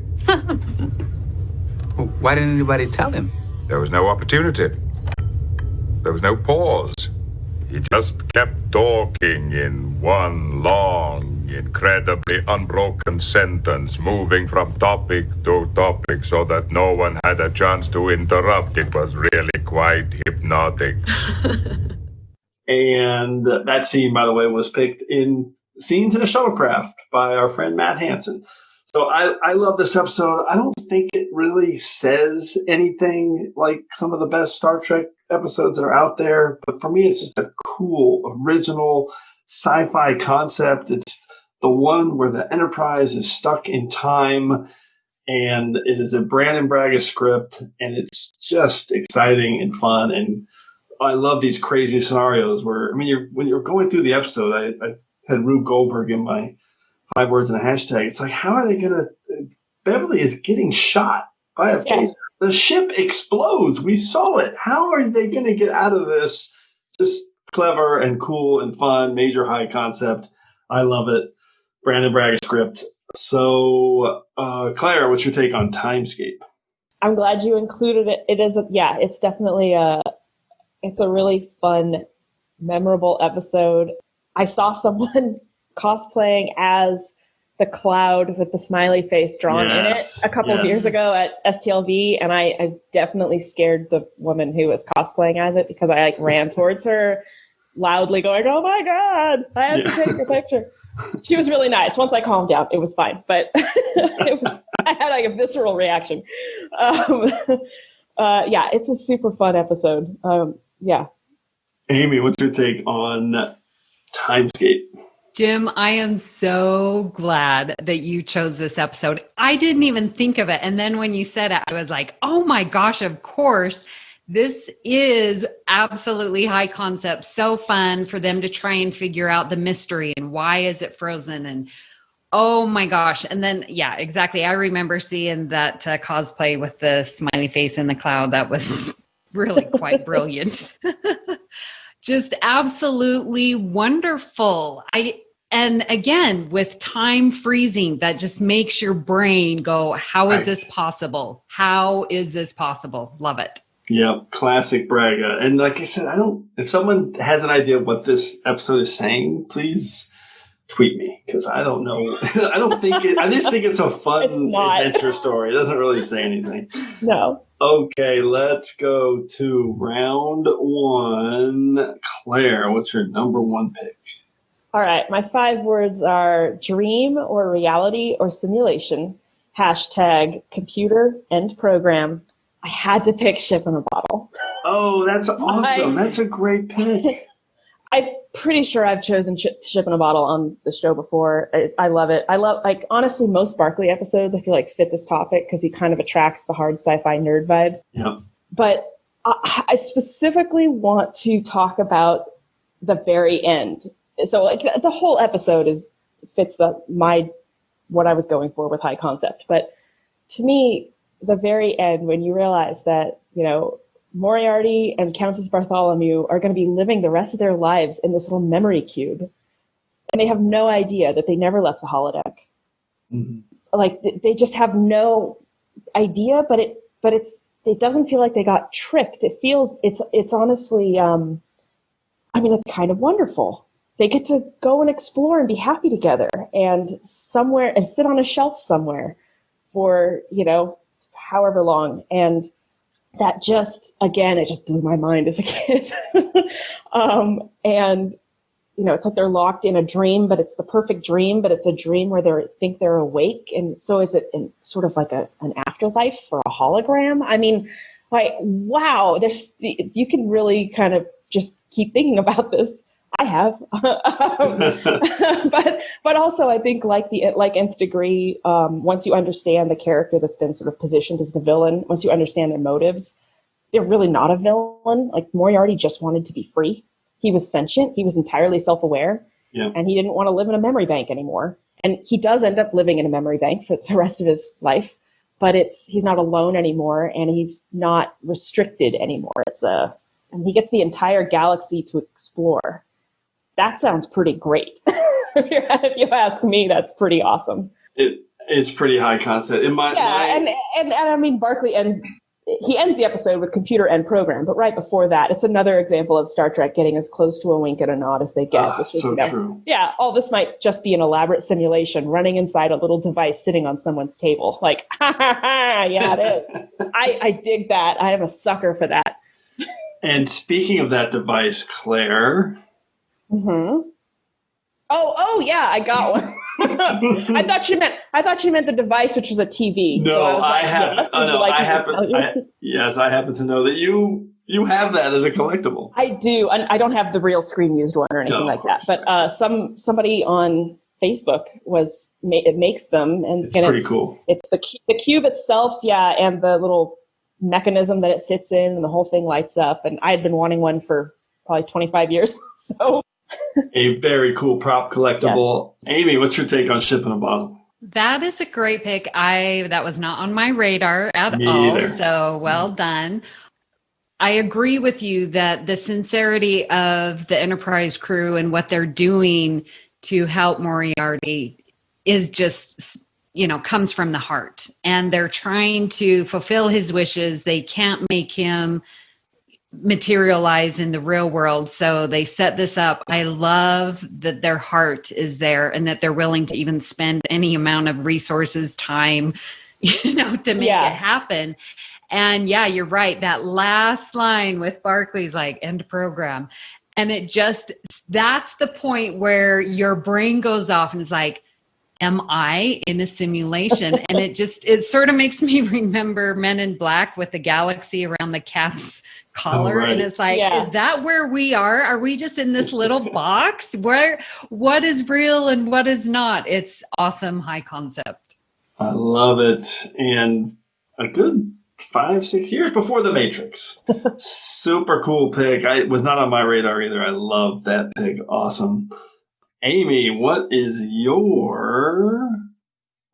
Why didn't anybody tell him? There was no opportunity. There was no pause. He just kept talking in one long, incredibly unbroken sentence, moving from topic to topic so that no one had a chance to interrupt. It was really quite hypnotic. And that scene, by the way, was picked in Scenes in a Shuttlecraft by our friend Matt Hansen. So I love this episode. I don't think it really says anything like some of the best Star Trek episodes that are out there. But for me, it's just a cool, original sci-fi concept. It's the one where the Enterprise is stuck in time, and it is a Brandon Braga script, and it's just exciting and fun. And I love these crazy scenarios where, when you're going through the episode, I had Rube Goldberg in my 5 words and a hashtag. It's like, how are they going to, Beverly is getting shot by a phaser. The ship explodes. We saw it. How are they going to get out of this? Just clever and cool and fun, major high concept. I love it. Brandon Braga script. So, Claire, what's your take on Timescape? I'm glad you included it. It is, it's definitely it's a really fun, memorable episode. I saw someone cosplaying as the cloud with the smiley face drawn in it a couple of years ago at STLV, and I definitely scared the woman who was cosplaying as it because I ran towards her loudly going, "Oh my God, I have to take a picture." She was really nice. Once I calmed down, it was fine, but I had like a visceral reaction. It's a super fun episode. Amy, what's your take on Timescape? Jim, I am so glad that you chose this episode. I didn't even think of it. And then when you said it, I was like, oh my gosh, of course. This is absolutely high concept. So fun for them to try and figure out the mystery and why is it frozen, and oh my gosh. And then, yeah, exactly. I remember seeing that cosplay with the smiley face in the cloud. That was really quite brilliant. Just absolutely wonderful. And again, with time freezing, that just makes your brain go, how is this possible? How is this possible? Love it. Yep, classic Braga. And like I said, if someone has an idea what this episode is saying, please tweet me, because I don't know. I just think it's a fun adventure story. It doesn't really say anything. No. Okay, let's go to round one. Claire, what's your number one pick? All right, my 5 words are dream or reality or simulation, #computer end program. I had to pick Ship in a Bottle. Oh, that's awesome. That's a great pick. I'm pretty sure I've chosen Ship in a Bottle on the show before. I love it. I love, like, honestly, most Barkley episodes I feel like fit this topic because he kind of attracts the hard sci-fi nerd vibe. Yeah. But I specifically want to talk about the very end. So like the whole episode fits what I was going for with high concept. But to me, the very end, when you realize that, Moriarty and Countess Bartholomew are going to be living the rest of their lives in this little memory cube, and they have no idea that they never left the holodeck. Mm-hmm. Like they just have no idea, but it doesn't feel like they got tricked. It feels it's honestly, it's kind of wonderful. They get to go and explore and be happy together and sit on a shelf somewhere for, however long. And that just, again, it just blew my mind as a kid. It's like they're locked in a dream, but it's the perfect dream, but it's a dream where they think they're awake. And so is it sort of like an afterlife for a hologram? I mean, like, wow, you can really kind of just keep thinking about this. I have, but also I think like Nth Degree, once you understand the character that's been sort of positioned as the villain, once you understand their motives, they're really not a villain. Like Moriarty just wanted to be free. He was sentient. He was entirely self-aware, and he didn't want to live in a memory bank anymore. And he does end up living in a memory bank for the rest of his life, but he's not alone anymore, and he's not restricted anymore. And he gets the entire galaxy to explore. That sounds pretty great. If you ask me, that's pretty awesome. It's pretty high concept. And I mean, Barkley ends the episode with computer end program, but right before that, it's another example of Star Trek getting as close to a wink and a nod as they get. Which is, true. Yeah, all this might just be an elaborate simulation running inside a little device sitting on someone's table. Like, yeah, it is. I dig that. I am a sucker for that. And speaking of that device, Claire. Mm-hmm. Oh yeah, I got one. I thought you meant the device, which was a TV. No, so I happen to know that you have that as a collectible. I do, and I don't have the real screen used one or anything like that. But somebody on Facebook makes them, and it's pretty cool. It's the cube itself, and the little mechanism that it sits in, and the whole thing lights up. And I had been wanting one for probably 25 years, so. A very cool prop collectible. Yes. Amy, what's your take on Ship in a Bottle? That is a great pick. That was not on my radar at Me all. either. So well done. I agree with you that the sincerity of the Enterprise crew and what they're doing to help Moriarty is just, comes from the heart. And they're trying to fulfill his wishes. They can't make him materialize in the real world. So they set this up. I love that their heart is there and that they're willing to even spend any amount of resources, time, to make it happen. And yeah, you're right. That last line with Barclay's like, end program. And that's the point where your brain goes off and is like, am I in a simulation? And it sort of makes me remember Men in Black with the galaxy around the cat's collar. Right. And it's like, is that where we are? Are we just in this little box? What is real and what is not? It's awesome high concept. I love it. And a good 5-6 years before The Matrix. Super cool pick. It was not on my radar either. I love that pick. Awesome. Amy, what is your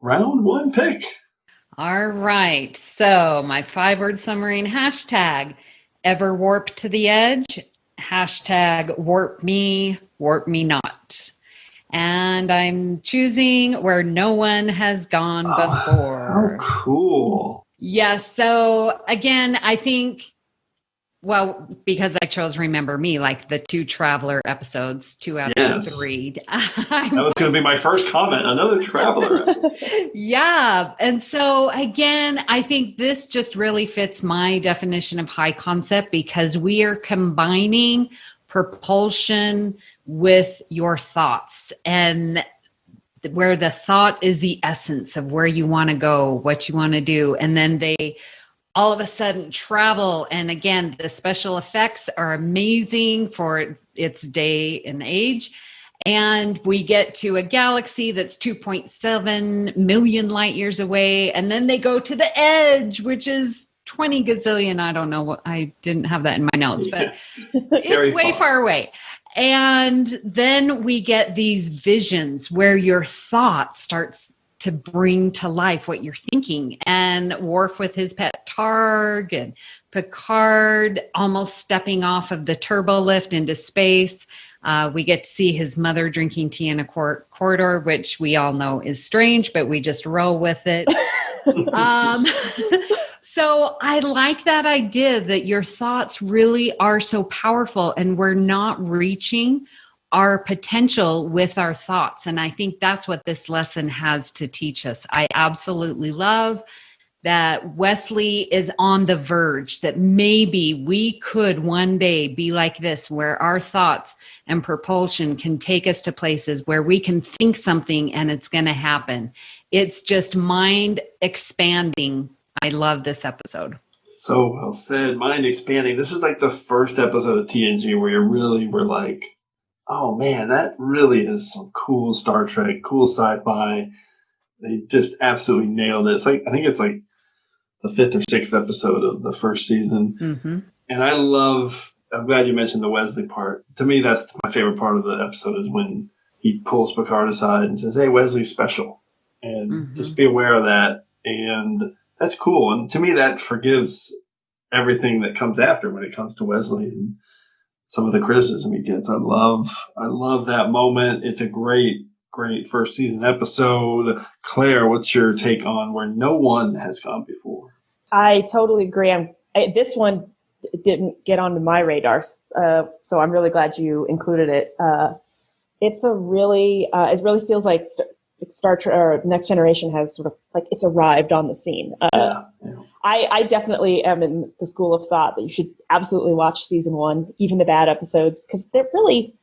round 1 pick? All right. So my 5-word summary and hashtag, ever warp to the edge, hashtag warp me not. And I'm choosing where no one has gone before. How cool. Yes. So again, I think, because I chose Remember Me, like the 2 Traveler episodes, 2 out of 3. That was going to be my first comment, another Traveler episode. Yeah. And so again, I think this just really fits my definition of high concept because we are combining propulsion with your thoughts, and where the thought is the essence of where you want to go, what you want to do. And then they all of a sudden travel. And again, the special effects are amazing for its day and age. And we get to a galaxy that's 2.7 million light years away. And then they go to the edge, which is 20 gazillion. I don't know what, I didn't have that in my notes, but it's way far away. And then we get these visions where your thought starts to bring to life what you're thinking. And Worf with his pet Targ, and Picard almost stepping off of the turbo lift into space. We get to see his mother drinking tea in a corridor, which we all know is strange, but we just roll with it. So I like that idea that your thoughts really are so powerful and we're not reaching our potential with our thoughts. And I think that's what this lesson has to teach us. I absolutely love that Wesley is on the verge, that maybe we could one day be like this, where our thoughts and propulsion can take us to places where we can think something and it's going to happen. It's just mind expanding. I love this episode. So well said. Mind expanding. This is like the first episode of TNG where you really were like, oh man, that really is some cool Star Trek, cool sci-fi. They just absolutely nailed it. It's like, I think it's like the 5th or 6th episode of the first season. Mm-hmm. And I'm glad you mentioned the Wesley part. To me, that's my favorite part of the episode is when he pulls Picard aside and says, hey, Wesley's special. And just be aware of that. And that's cool. And to me, that forgives everything that comes after when it comes to Wesley and some of the criticism he gets. I love that moment. It's a great first season episode. Claire, what's your take on where no one has gone before? I totally agree. This one didn't get onto my radar, so I'm really glad you included it. It really feels like Star Trek or Next Generation has sort of like it's arrived on the scene. I definitely am in the school of thought that you should absolutely watch season 1, even the bad episodes, because they're really,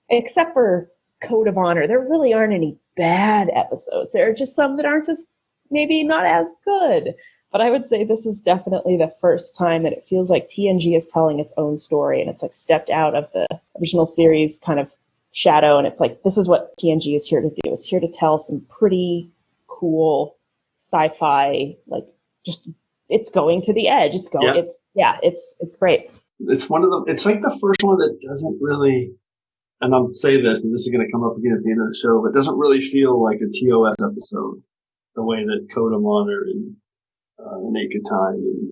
except for Code of Honor, there really aren't any bad episodes. There are just some that aren't just maybe not as good. But I would say this is definitely the first time that it feels like TNG is telling its own story, and it's like stepped out of the original series kind of shadow, and it's like, this is what TNG is here to do. It's here to tell some pretty cool sci-fi, like just it's going to the edge. It's going. Yeah. It's great. It's one of them. It's like the first one that doesn't really, and I'll say this, and this is going to come up again at the end of the show, but doesn't really feel like a TOS episode the way that Code of Honor and Naked Time and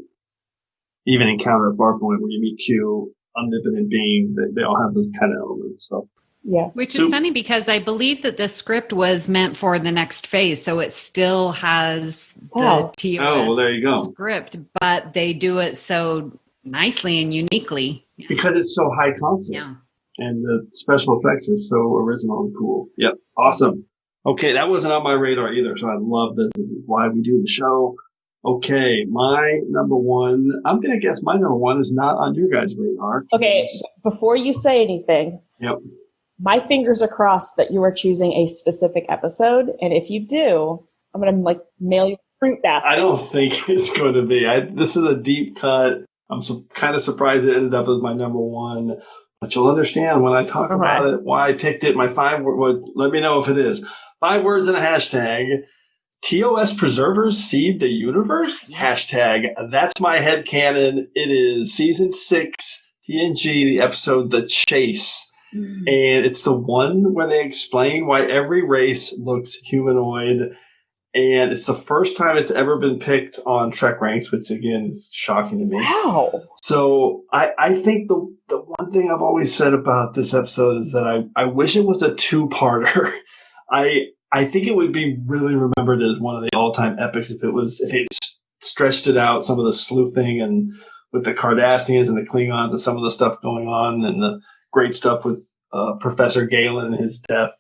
even Encounter at Farpoint, where you meet Q, Omnipotent Being, they all have those kind of elements. So. Yeah. Which is funny because I believe that the script was meant for the next phase, so it still has the TOS well, there you go. script, but they do it so nicely and uniquely. Because it's so high concept. Yeah. And the special effects are so original and cool. Yep. Awesome. Okay, that wasn't on my radar either, so I love this. This is why we do the show. Okay, my number one, I'm going to guess my number one is not on your guys' radar. Okay, before you say anything, Yep. my fingers are crossed that you are choosing a specific episode, and if you do, I'm going to mail you a fruit basket. I don't think it's going to be. This is a deep cut. I'm kind of surprised it ended up as my number one. But you'll understand when I talk about it, why I picked it. My 5 word, let me know if it is. 5 words and a hashtag. TOS preservers seed the universe? Hashtag. That's my headcanon. It is season 6 TNG, the episode The Chase. And it's the one where they explain why every race looks humanoid. And it's the first time it's ever been picked on TrekRanks, which again is shocking to me. Wow. So I think the one thing I've always said about this episode is that I wish it was a 2-parter. I think it would be really remembered as one of the all-time epics if they stretched it out, some of the sleuthing and with the Cardassians and the Klingons and some of the stuff going on and the great stuff with Professor Galen and his death.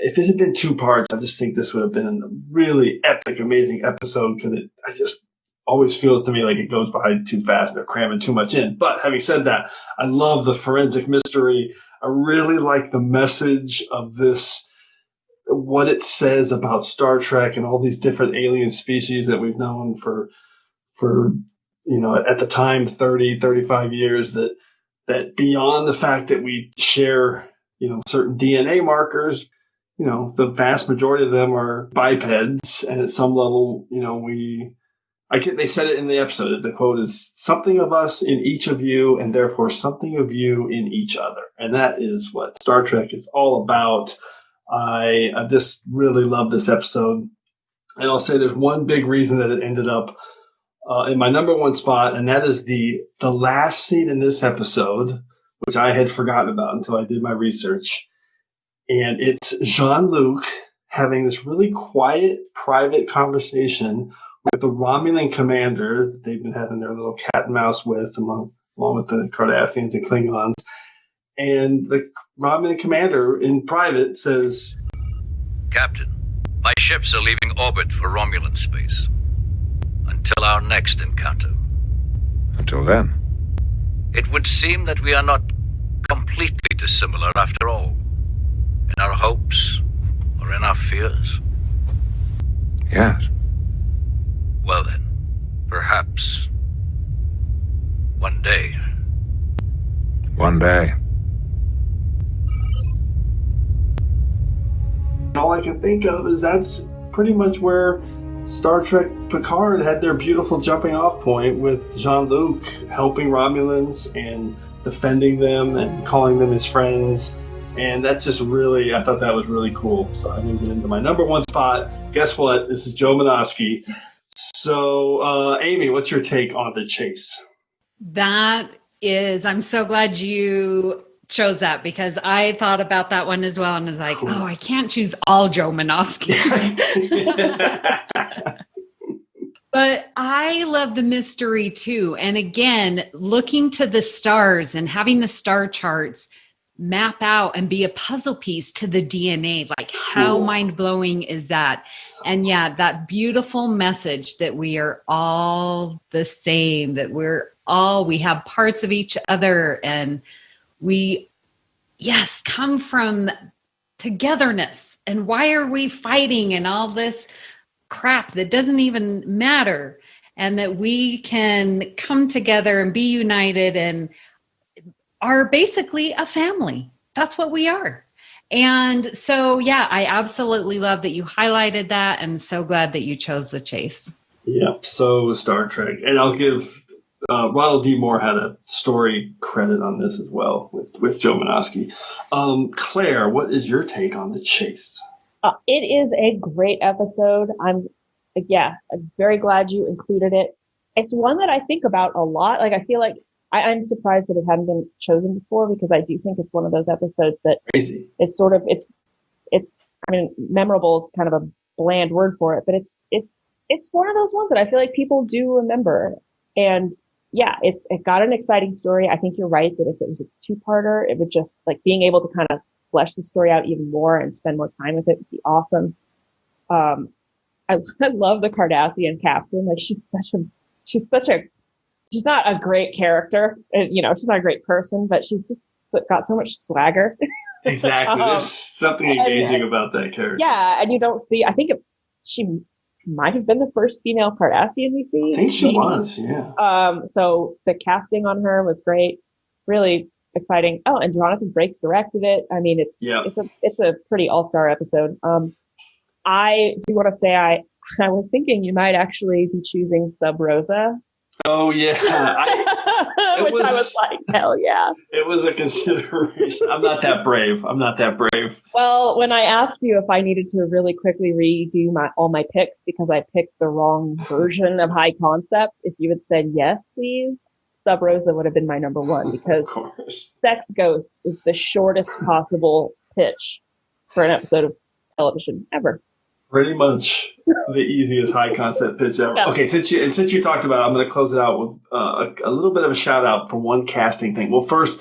If it had been 2 parts, I just think this would have been a really epic, amazing episode because I just always feels to me like it goes by too fast. They're cramming too much in. But having said that, I love the forensic mystery. I really like the message of this, what it says about Star Trek and all these different alien species that we've known for at the time, 30, 35 years, that beyond the fact that we share, certain DNA markers, the vast majority of them are bipeds. And at some level, they said it in the episode. The quote is something of us in each of you and therefore something of you in each other. And that is what Star Trek is all about. I just really love this episode. And I'll say there's one big reason that it ended up in my number one spot. And that is the last scene in this episode, which I had forgotten about until I did my research. And it's Jean-Luc having this really quiet, private conversation with the Romulan commander that they've been having their little cat and mouse with, along with the Cardassians and Klingons. And the Romulan commander in private says, Captain, my ships are leaving orbit for Romulan space. Until our next encounter. Until then? It would seem that we are not completely dissimilar after all. In our hopes, or in our fears? Yes. Well then, perhaps one day. One day. All I can think of is that's pretty much where Star Trek Picard had their beautiful jumping off point with Jean-Luc helping Romulans and defending them and calling them his friends. And that's just really, I thought that was really cool. So I moved it into my number one spot. Guess what? This is Joe Minoski. So, Amy, what's your take on The Chase? I'm so glad you chose that because I thought about that one as well and was like, oh, I can't choose all Joe Minoski. But I love the mystery too. And again, looking to the stars and having the star charts map out and be a puzzle piece to the DNA. Like how mind-blowing is that? And yeah, that beautiful message that we are all the same, that we have parts of each other and we, come from togetherness. And why are we fighting and all this crap that doesn't even matter? And that we can come together and be united and are basically a family. That's what we are. And so, I absolutely love that you highlighted that and so glad that you chose The Chase. Yep. So Star Trek. And I'll give Ronald D. Moore had a story credit on this as well with Joe Minoski. Claire, what is your take on The Chase? It is a great episode. I'm very glad you included it. It's one that I think about a lot. Like, I feel like I'm surprised that it hadn't been chosen before because I do think it's one of those episodes that crazy. It's sort of, memorable is kind of a bland word for it, but it's one of those ones that I feel like people do remember. And yeah, it got an exciting story. I think you're right that if it was a two-parter, it would just like being able to kind of flesh the story out even more and spend more time with it would be awesome. I love the Cardassian captain. Like she's not a great character, and she's not a great person, but she's just got so much swagger. Exactly. There's something engaging about that character. Yeah, and you don't see. I think she might have been the first female Cardassian we see. I think she was. Yeah. So the casting on her was great. Really exciting. Oh, and Jonathan Frakes directed it. I mean, it's a pretty all-star episode. I do want to say I was thinking you might actually be choosing Sub Rosa. Oh yeah, I was like, hell yeah. It was a consideration. I'm not that brave. Well, when I asked you if I needed to really quickly redo all my picks because I picked the wrong version of High Concept, if you had said yes, please, Sub Rosa would have been my number one because Sex Ghost is the shortest possible pitch for an episode of television ever. Pretty much the easiest High Concept pitch ever. Yeah. Okay, since you talked about it, I'm going to close it out with a little bit of a shout out for one casting thing. Well, first,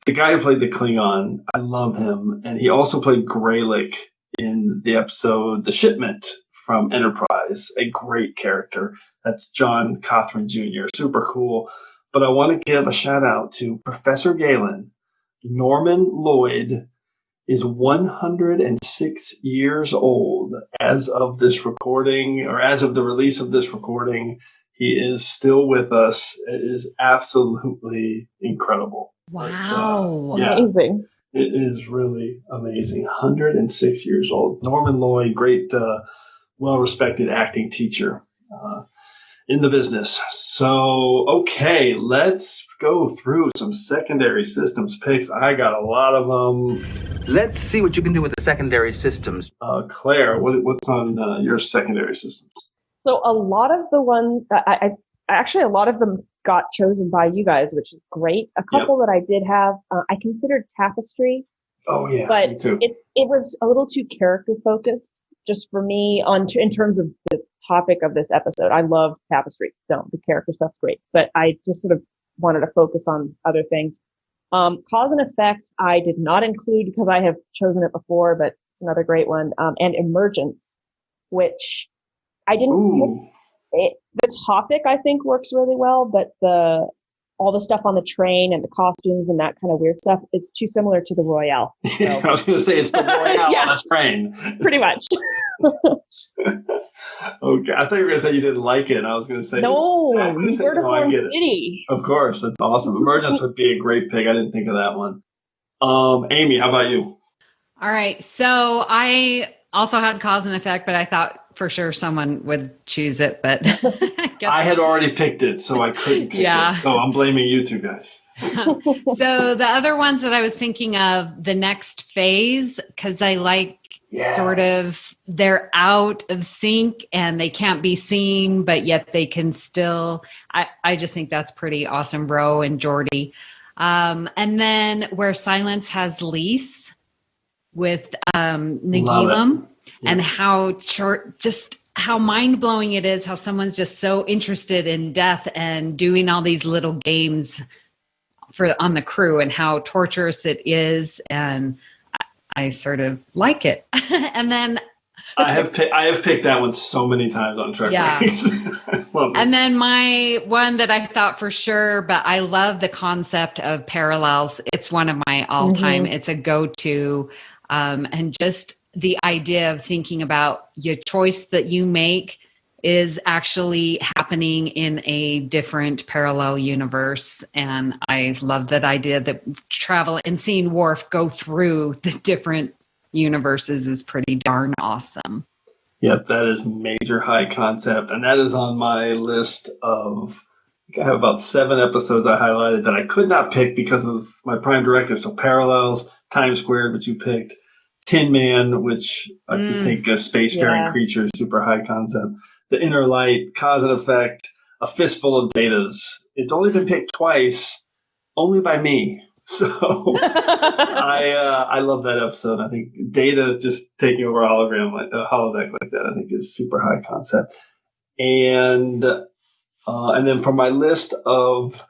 the guy who played the Klingon, I love him, and he also played Greylick in the episode The Shipment from Enterprise, a great character. That's John Cothran Jr., super cool. But I want to give a shout out to Professor Galen. Norman Lloyd is 106 years old as of this recording, or as of the release of this recording. He is still with us. It is absolutely incredible. Wow. Amazing. It is really amazing. 106 years old. Norman Lloyd, great, well-respected acting teacher in the business. So, okay, let's go through some secondary systems picks. I got a lot of them. Let's see what you can do with the secondary systems. Claire, what's on your secondary systems? So a lot of the ones, actually a lot of them got chosen by you guys, which is great. A couple that I did have, I considered Tapestry. Oh yeah, but me too. It was a little too character focused just for me in terms of the topic of this episode. I love Tapestry. No, the character stuff's great, but I just sort of wanted to focus on other things. Cause and Effect, I did not include because I have chosen it before, but it's another great one. And Emergence, which I didn't. The topic I think works really well, but all the stuff on the train and the costumes and that kind of weird stuff, it's too similar to the Royale. So. I was going to say it's the Royale on a train. Pretty much. Okay, I thought you were going to say you didn't like it. I was going to say no. Vertiform City. Of course, that's awesome. Emergence would be a great pick. I didn't think of that one. Amy, how about you? All right, so I also had Cause and Effect, but I thought for sure someone would choose it. But I had already picked it, so I couldn't pick it. So I'm blaming you two guys. So the other ones that I was thinking of, the Next Phase, because I like sort of they're out of sync and they can't be seen, but yet they can still. I just think that's pretty awesome, Ro and Geordi. And then Where Silence Has Lease with Nagilum, and how short, just how mind-blowing it is, how someone's just so interested in death and doing all these little games on the crew, and how torturous it is, and I sort of like it. And then I have picked that one so many times on TrekRanks. I love it. And then my one that I thought for sure, but I love the concept of parallels. It's one of my all-time. It's a go-to, and just the idea of thinking about your choice that you make is actually happening in a different parallel universe. And I love that idea that travel and seeing Worf go through the different universes is pretty darn awesome. Yep, that is major High Concept. And that is on my list of, I have about 7 episodes I highlighted that I could not pick because of my Prime Directive. So Parallels, Time Squared, which you picked, Tin Man, which I just think a spacefaring creature is super High Concept. The Inner Light, Cause and Effect, A Fistful of Datas. It's only been picked twice, only by me. So I love that episode. I think Data just taking over a hologram, like a holodeck like that, I think is super High Concept. And And then for my list of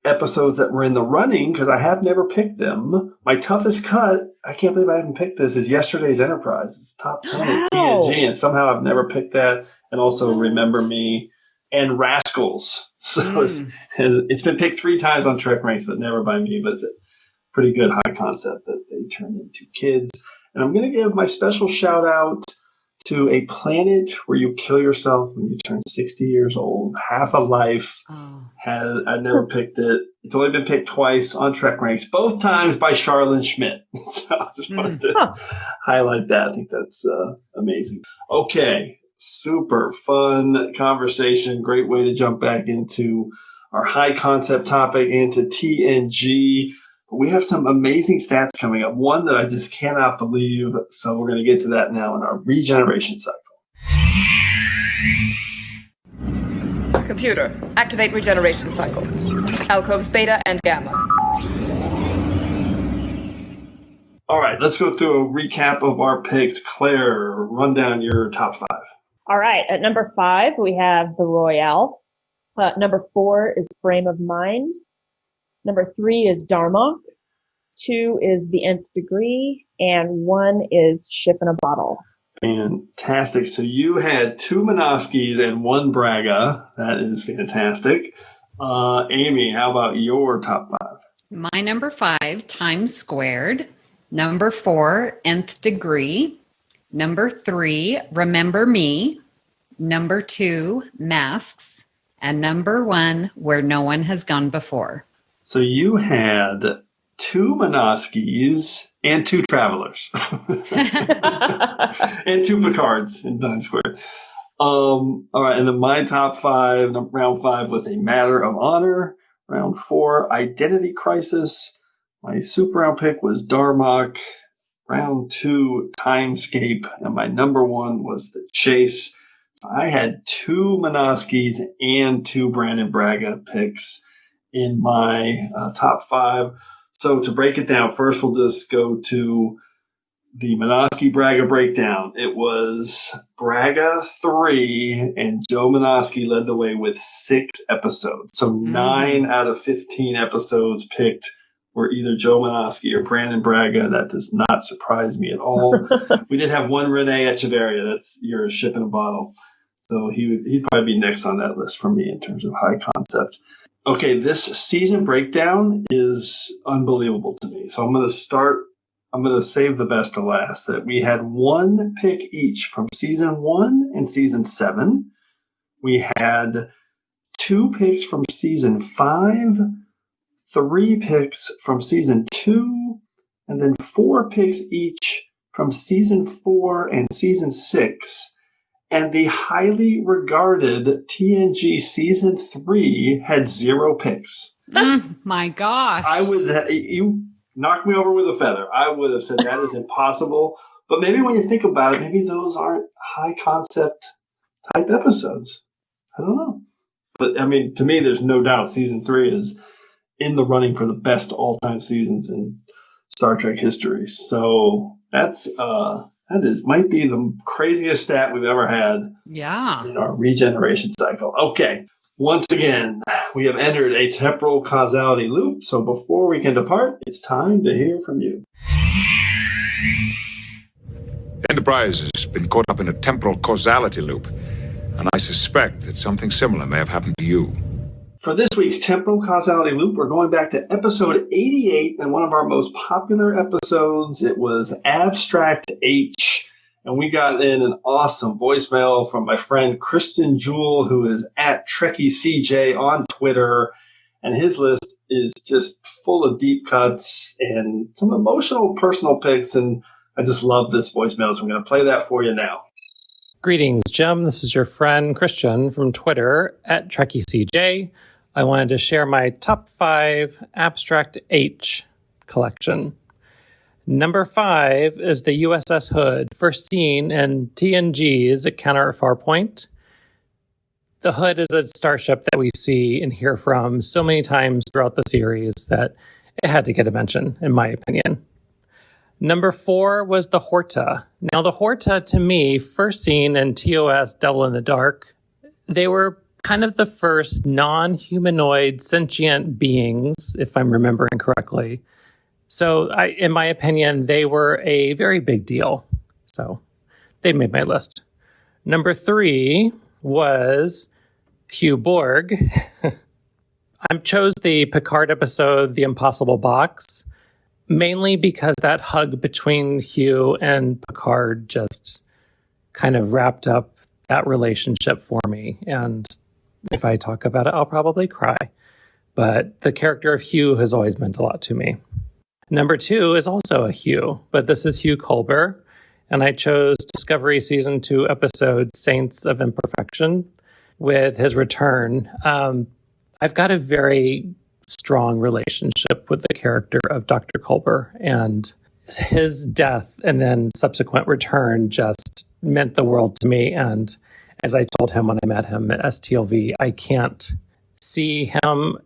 episodes that were in the running, because I have never picked them, my toughest cut, I can't believe I haven't picked this, is Yesterday's Enterprise. It's top 10 at TNG, and somehow I've never picked that. And also Remember Me and Rascals. So it's been picked 3 times on TrekRanks, but never by me. But pretty good high concept that they turn into kids. And I'm going to give my special shout out to A Planet Where You Kill Yourself When You Turn 60 years old. Half a Life. I never picked it. It's only been picked twice on TrekRanks, both times by Charlene Schmidt. So I just wanted to highlight that. I think that's amazing. Okay. Super fun conversation. Great way to jump back into our high concept topic, into TNG. We have some amazing stats coming up. One that I just cannot believe. So we're going to get to that now in our regeneration cycle. Computer, activate regeneration cycle. Alcoves beta and gamma. All right, let's go through a recap of our picks. Claire, run down your top 5. All right. At number 5, we have the Royale. Number 4 is Frame of Mind. Number 3 is Darmok. 2 is The Nth Degree. And 1 is Ship in a Bottle. Fantastic. So you had 2 Minoskis and 1 Braga. That is fantastic. Amy, how about your top 5? My number 5, Times Squared. Number 4, Nth Degree. Number 3, Remember Me. Number 2, Masks. And number 1, Where No One Has Gone Before. So you had 2 Minoskis and 2 Travelers. And 2 Picards in Times Square. All right, and then my top 5, round 5 was A Matter of Honor. Round 4, Identity Crisis. My super round pick was Darmok. Round 2, Timescape. And my number 1 was The Chase. I had 2 Minoskis and 2 Brandon Braga picks in my top 5. So to break it down, first we'll just go to the Minoski Braga breakdown. It was Braga 3 and Joe Minoski led the way with 6 episodes. So 9 out of 15 episodes picked were either Joe Minoski or Brandon Braga. That does not surprise me at all. We did have 1 Renee Echeverria. That's your Ship in a Bottle. So he'd probably be next on that list for me in terms of high concept. Okay, this season breakdown is unbelievable to me. So I'm going to save the best to last. That we had 1 pick each from season 1 and season 7. We had 2 picks from season 5, 3 picks from season 2, and then 4 picks each from season 4 and season 6. And the highly regarded TNG season 3 had 0 picks. My gosh. You knocked me over with a feather. I would have said that is impossible. But maybe when you think about it, maybe those aren't high concept type episodes. I don't know. But I mean, to me, there's no doubt season 3 is in the running for the best all-time seasons in Star Trek history. So might be the craziest stat we've ever had in our regeneration cycle. Okay, once again, we have entered a temporal causality loop. So before we can depart, it's time to hear from you. Enterprise has been caught up in a temporal causality loop, and I suspect that something similar may have happened to you. For this week's temporal causality loop, we're going back to episode 88 and one of our most popular episodes. It was Abstract H, and we got in an awesome voicemail from my friend Kristen Jewell, who is at TrekkieCJ on Twitter, and his list is just full of deep cuts and some emotional personal picks, and I just love this voicemail, so I'm going to play that for you now. Greetings, Jim. This is your friend Christian from Twitter at TrekkieCJ. I wanted to share my top 5 Abstract H collection. Number 5 is the USS Hood, first seen in TNG's Encounter at Farpoint. The Hood is a starship that we see and hear from so many times throughout the series that it had to get a mention, in my opinion. Number 4 was the Horta. Now, the Horta, to me, first seen in TOS Devil in the Dark, they were kind of the first non-humanoid sentient beings, if I'm remembering correctly. So in my opinion, they were a very big deal. So they made my list. Number 3 was Hugh Borg. I chose the Picard episode, The Impossible Box, mainly because that hug between Hugh and Picard just kind of wrapped up that relationship for me. And if I talk about it, I'll probably cry. But the character of Hugh has always meant a lot to me. Number 2 is also a Hugh, but this is Hugh Culber. And I chose Discovery Season 2 episode Saints of Imperfection with his return. I've got a very strong relationship with the character of Dr. Culber, and his death and then subsequent return just meant the world to me. And as I told him when I met him at STLV, I can't see him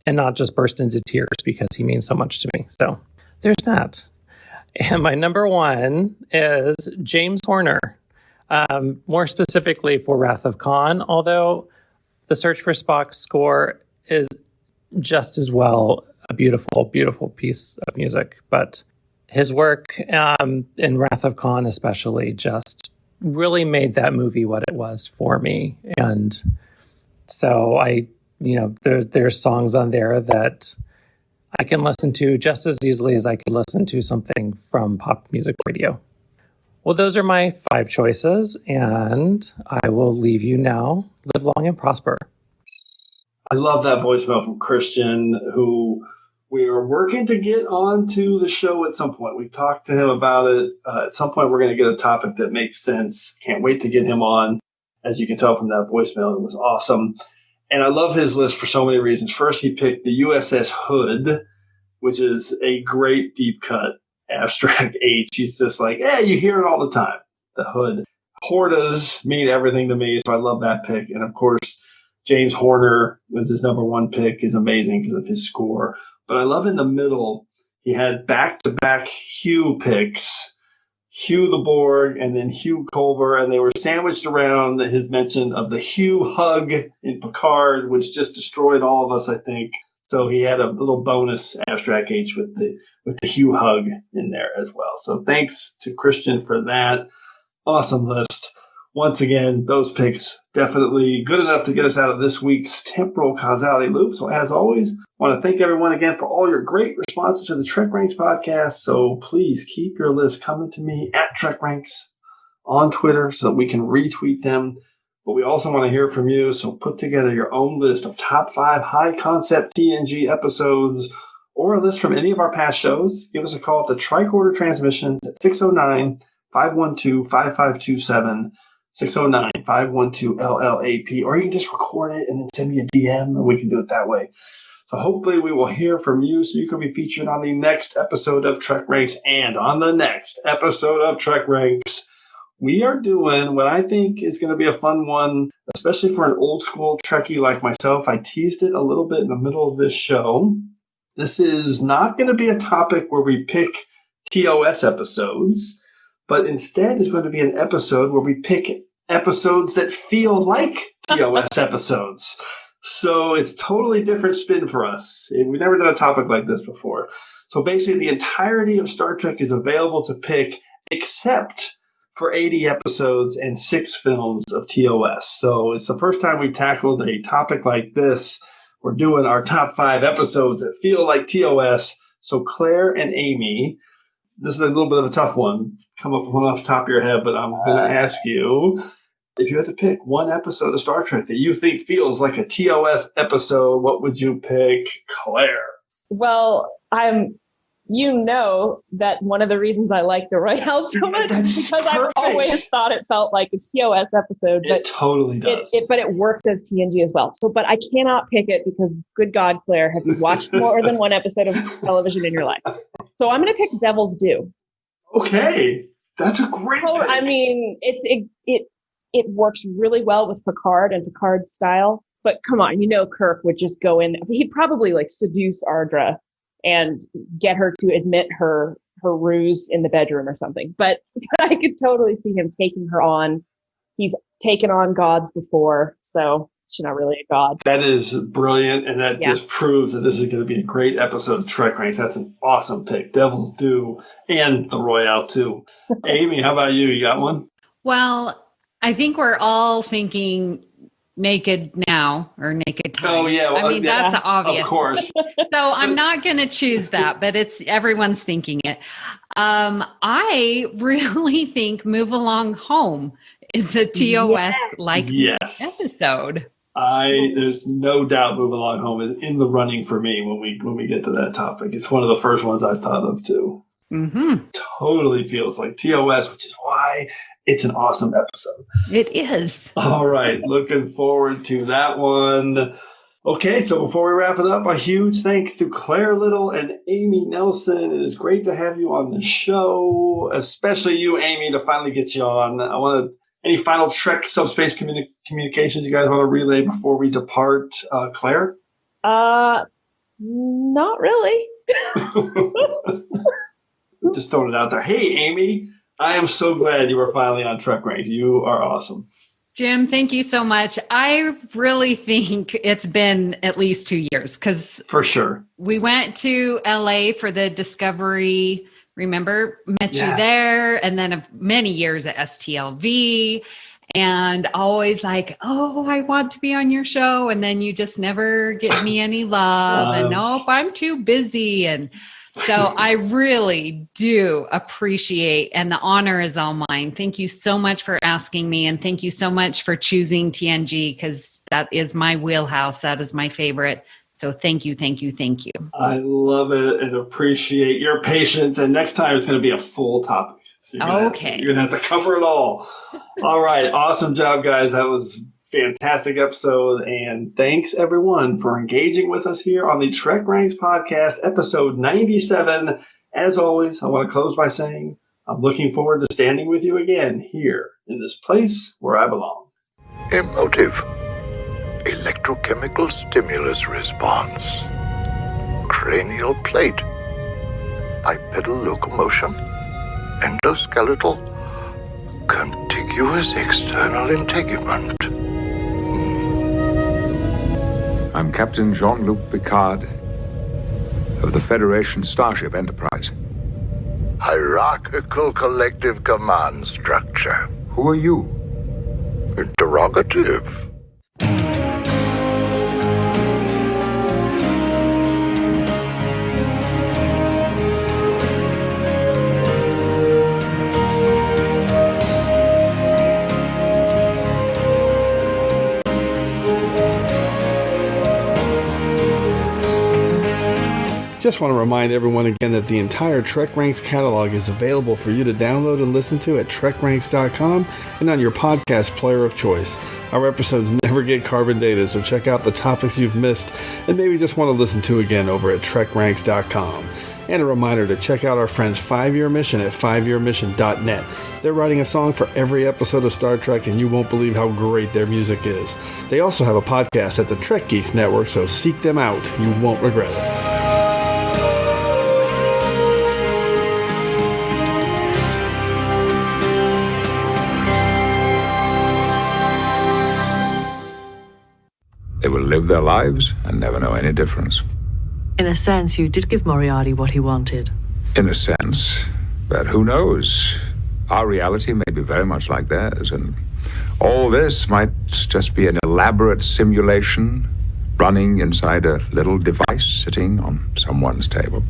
and not just burst into tears because he means so much to me. So there's that. And my number 1 is James Horner, more specifically for Wrath of Khan, although the Search for Spock's score is just as well a beautiful, beautiful piece of music. But his work in Wrath of Khan especially just really made that movie what it was for me. And so there's songs on there that I can listen to just as easily as I could listen to something from pop music radio. Well, those are my 5 choices, and I will leave you now. Live long and prosper. I love that voicemail from Christian, who we are working to get onto the show at some point. We've talked to him about it. At some point, we're going to get a topic that makes sense. Can't wait to get him on. As you can tell from that voicemail, it was awesome. And I love his list for so many reasons. First, he picked the USS Hood, which is a great deep cut abstract H. He's just like, you hear it all the time. The Hood. Hortas mean everything to me, so I love that pick. And of course, James Horner was his number 1 pick, is amazing because of his score. But I love in the middle, he had back-to-back Hugh picks, Hugh the Borg and then Hugh Culber, and they were sandwiched around his mention of the Hugh hug in Picard, which just destroyed all of us, I think. So he had a little bonus abstract H with the Hugh hug in there as well. So thanks to Christian for that. Awesome list. Once again, those picks definitely good enough to get us out of this week's temporal causality loop. So as always, I want to thank everyone again for all your great responses to the TrekRanks podcast. So please keep your list coming to me at TrekRanks on Twitter so that we can retweet them. But we also want to hear from you. So put together your own list of top 5 high-concept TNG episodes or a list from any of our past shows. Give us a call at the Tricorder Transmissions at 609-512-5527. 609-512-LLAP, or you can just record it and then send me a DM, and we can do it that way. So hopefully we will hear from you so you can be featured on the next episode of TrekRanks. And on the next episode of TrekRanks, we are doing what I think is going to be a fun one, especially for an old school Trekkie like myself. I teased it a little bit in the middle of this show. This is not going to be a topic where we pick TOS episodes, but instead is going to be an episode where we pick episodes that feel like TOS episodes. So it's totally different spin for us. We've never done a topic like this before. So basically the entirety of Star Trek is available to pick except for 80 episodes and 6 films of TOS. So it's the first time we've tackled a topic like this. We're doing our top 5 episodes that feel like TOS. So Claire and Amy, this is a little bit of a tough one. Come up with one off the top of your head, but I'm going to ask you, if you had to pick one episode of Star Trek that you think feels like a TOS episode, what would you pick, Claire? Well, you know that one of the reasons I like the Royale so much is because I've always thought it felt like a TOS episode. But it totally does. But it works as TNG as well. So, but I cannot pick it because, good God, Claire, have you watched more than one episode of television in your life? So I'm going to pick Devil's Due. Okay, that's a great pick. I mean, it works really well with Picard and Picard's style. But come on, Kirk would just go in. He'd probably seduce Ardra and get her to admit her ruse in the bedroom or something. But I could totally see him taking her on. He's taken on gods before. So not really a god. That is brilliant, and that just proves that this is going to be a great episode of Trek Ranks. That's an awesome pick. Devil's Due and the Royale, too. Amy, how about you? You got one? Well, I think we're all thinking Naked Now or Naked Time. Oh, yeah. Well, I mean, that's obvious. Of course. So I'm not going to choose that, but everyone's thinking it. I really think Move Along Home is a TOS-like episode. There's no doubt Move Along Home is in the running for me when we get to that topic. It's one of the first ones I thought of, too. Mm-hmm. Totally feels like TOS, which is why it's an awesome episode. It is. All right. Looking forward to that one. Okay, so before we wrap it up, a huge thanks to Claire Little and Amy Nelson. It is great to have you on the show, especially you, Amy, to finally get you on. Any final Trek subspace communications you guys want to relay before we depart? Claire? Not really. Just throwing it out there. Hey, Amy, I am so glad you were finally on Trek Ranks. You are awesome. Jim, thank you so much. I really think it's been at least 2 years because for sure we went to LA for the Discovery. Remember, met you there, and then many years at STLV, and always like, oh, I want to be on your show, and then you just never give me any love, and nope, I'm too busy, and so I really do appreciate, and the honor is all mine. Thank you so much for asking me, and thank you so much for choosing TNG, because that is my wheelhouse. That is my favorite. So thank you, thank you, thank you. I love it and appreciate your patience. And next time it's going to be a full topic. So you're going to have to cover it all. All right. Awesome job, guys. That was fantastic episode. And thanks, everyone, for engaging with us here on the Trek Ranks Podcast, episode 97. As always, I want to close by saying I'm looking forward to standing with you again here in this place where I belong. Emotive. Electrochemical stimulus response. Cranial plate. Bipedal locomotion. Endoskeletal. Contiguous external integument. I'm Captain Jean-Luc Picard of the Federation Starship Enterprise. Hierarchical collective command structure. Who are you? Interrogative. Just want to remind everyone again that the entire Trek Ranks catalog is available for you to download and listen to at TrekRanks.com and on your podcast player of choice. Our episodes never get carbon dated, so check out the topics you've missed and maybe just want to listen to again over at TrekRanks.com. And a reminder to check out our friends 5-Year Mission at 5yearmission.net. They're writing a song for every episode of Star Trek, and you won't believe how great their music is. They also have a podcast at the Trek Geeks Network, so seek them out. You won't regret it. They will live their lives and never know any difference. In a sense, you did give Moriarty what he wanted. In a sense. But who knows? Our reality may be very much like theirs, and all this might just be an elaborate simulation running inside a little device sitting on someone's table.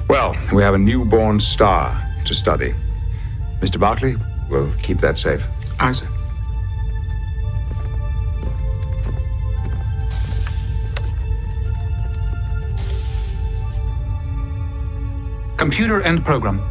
Well, we have a newborn star to study. Mr. Barclay, we'll keep that safe. Aye, sir. Computer end program.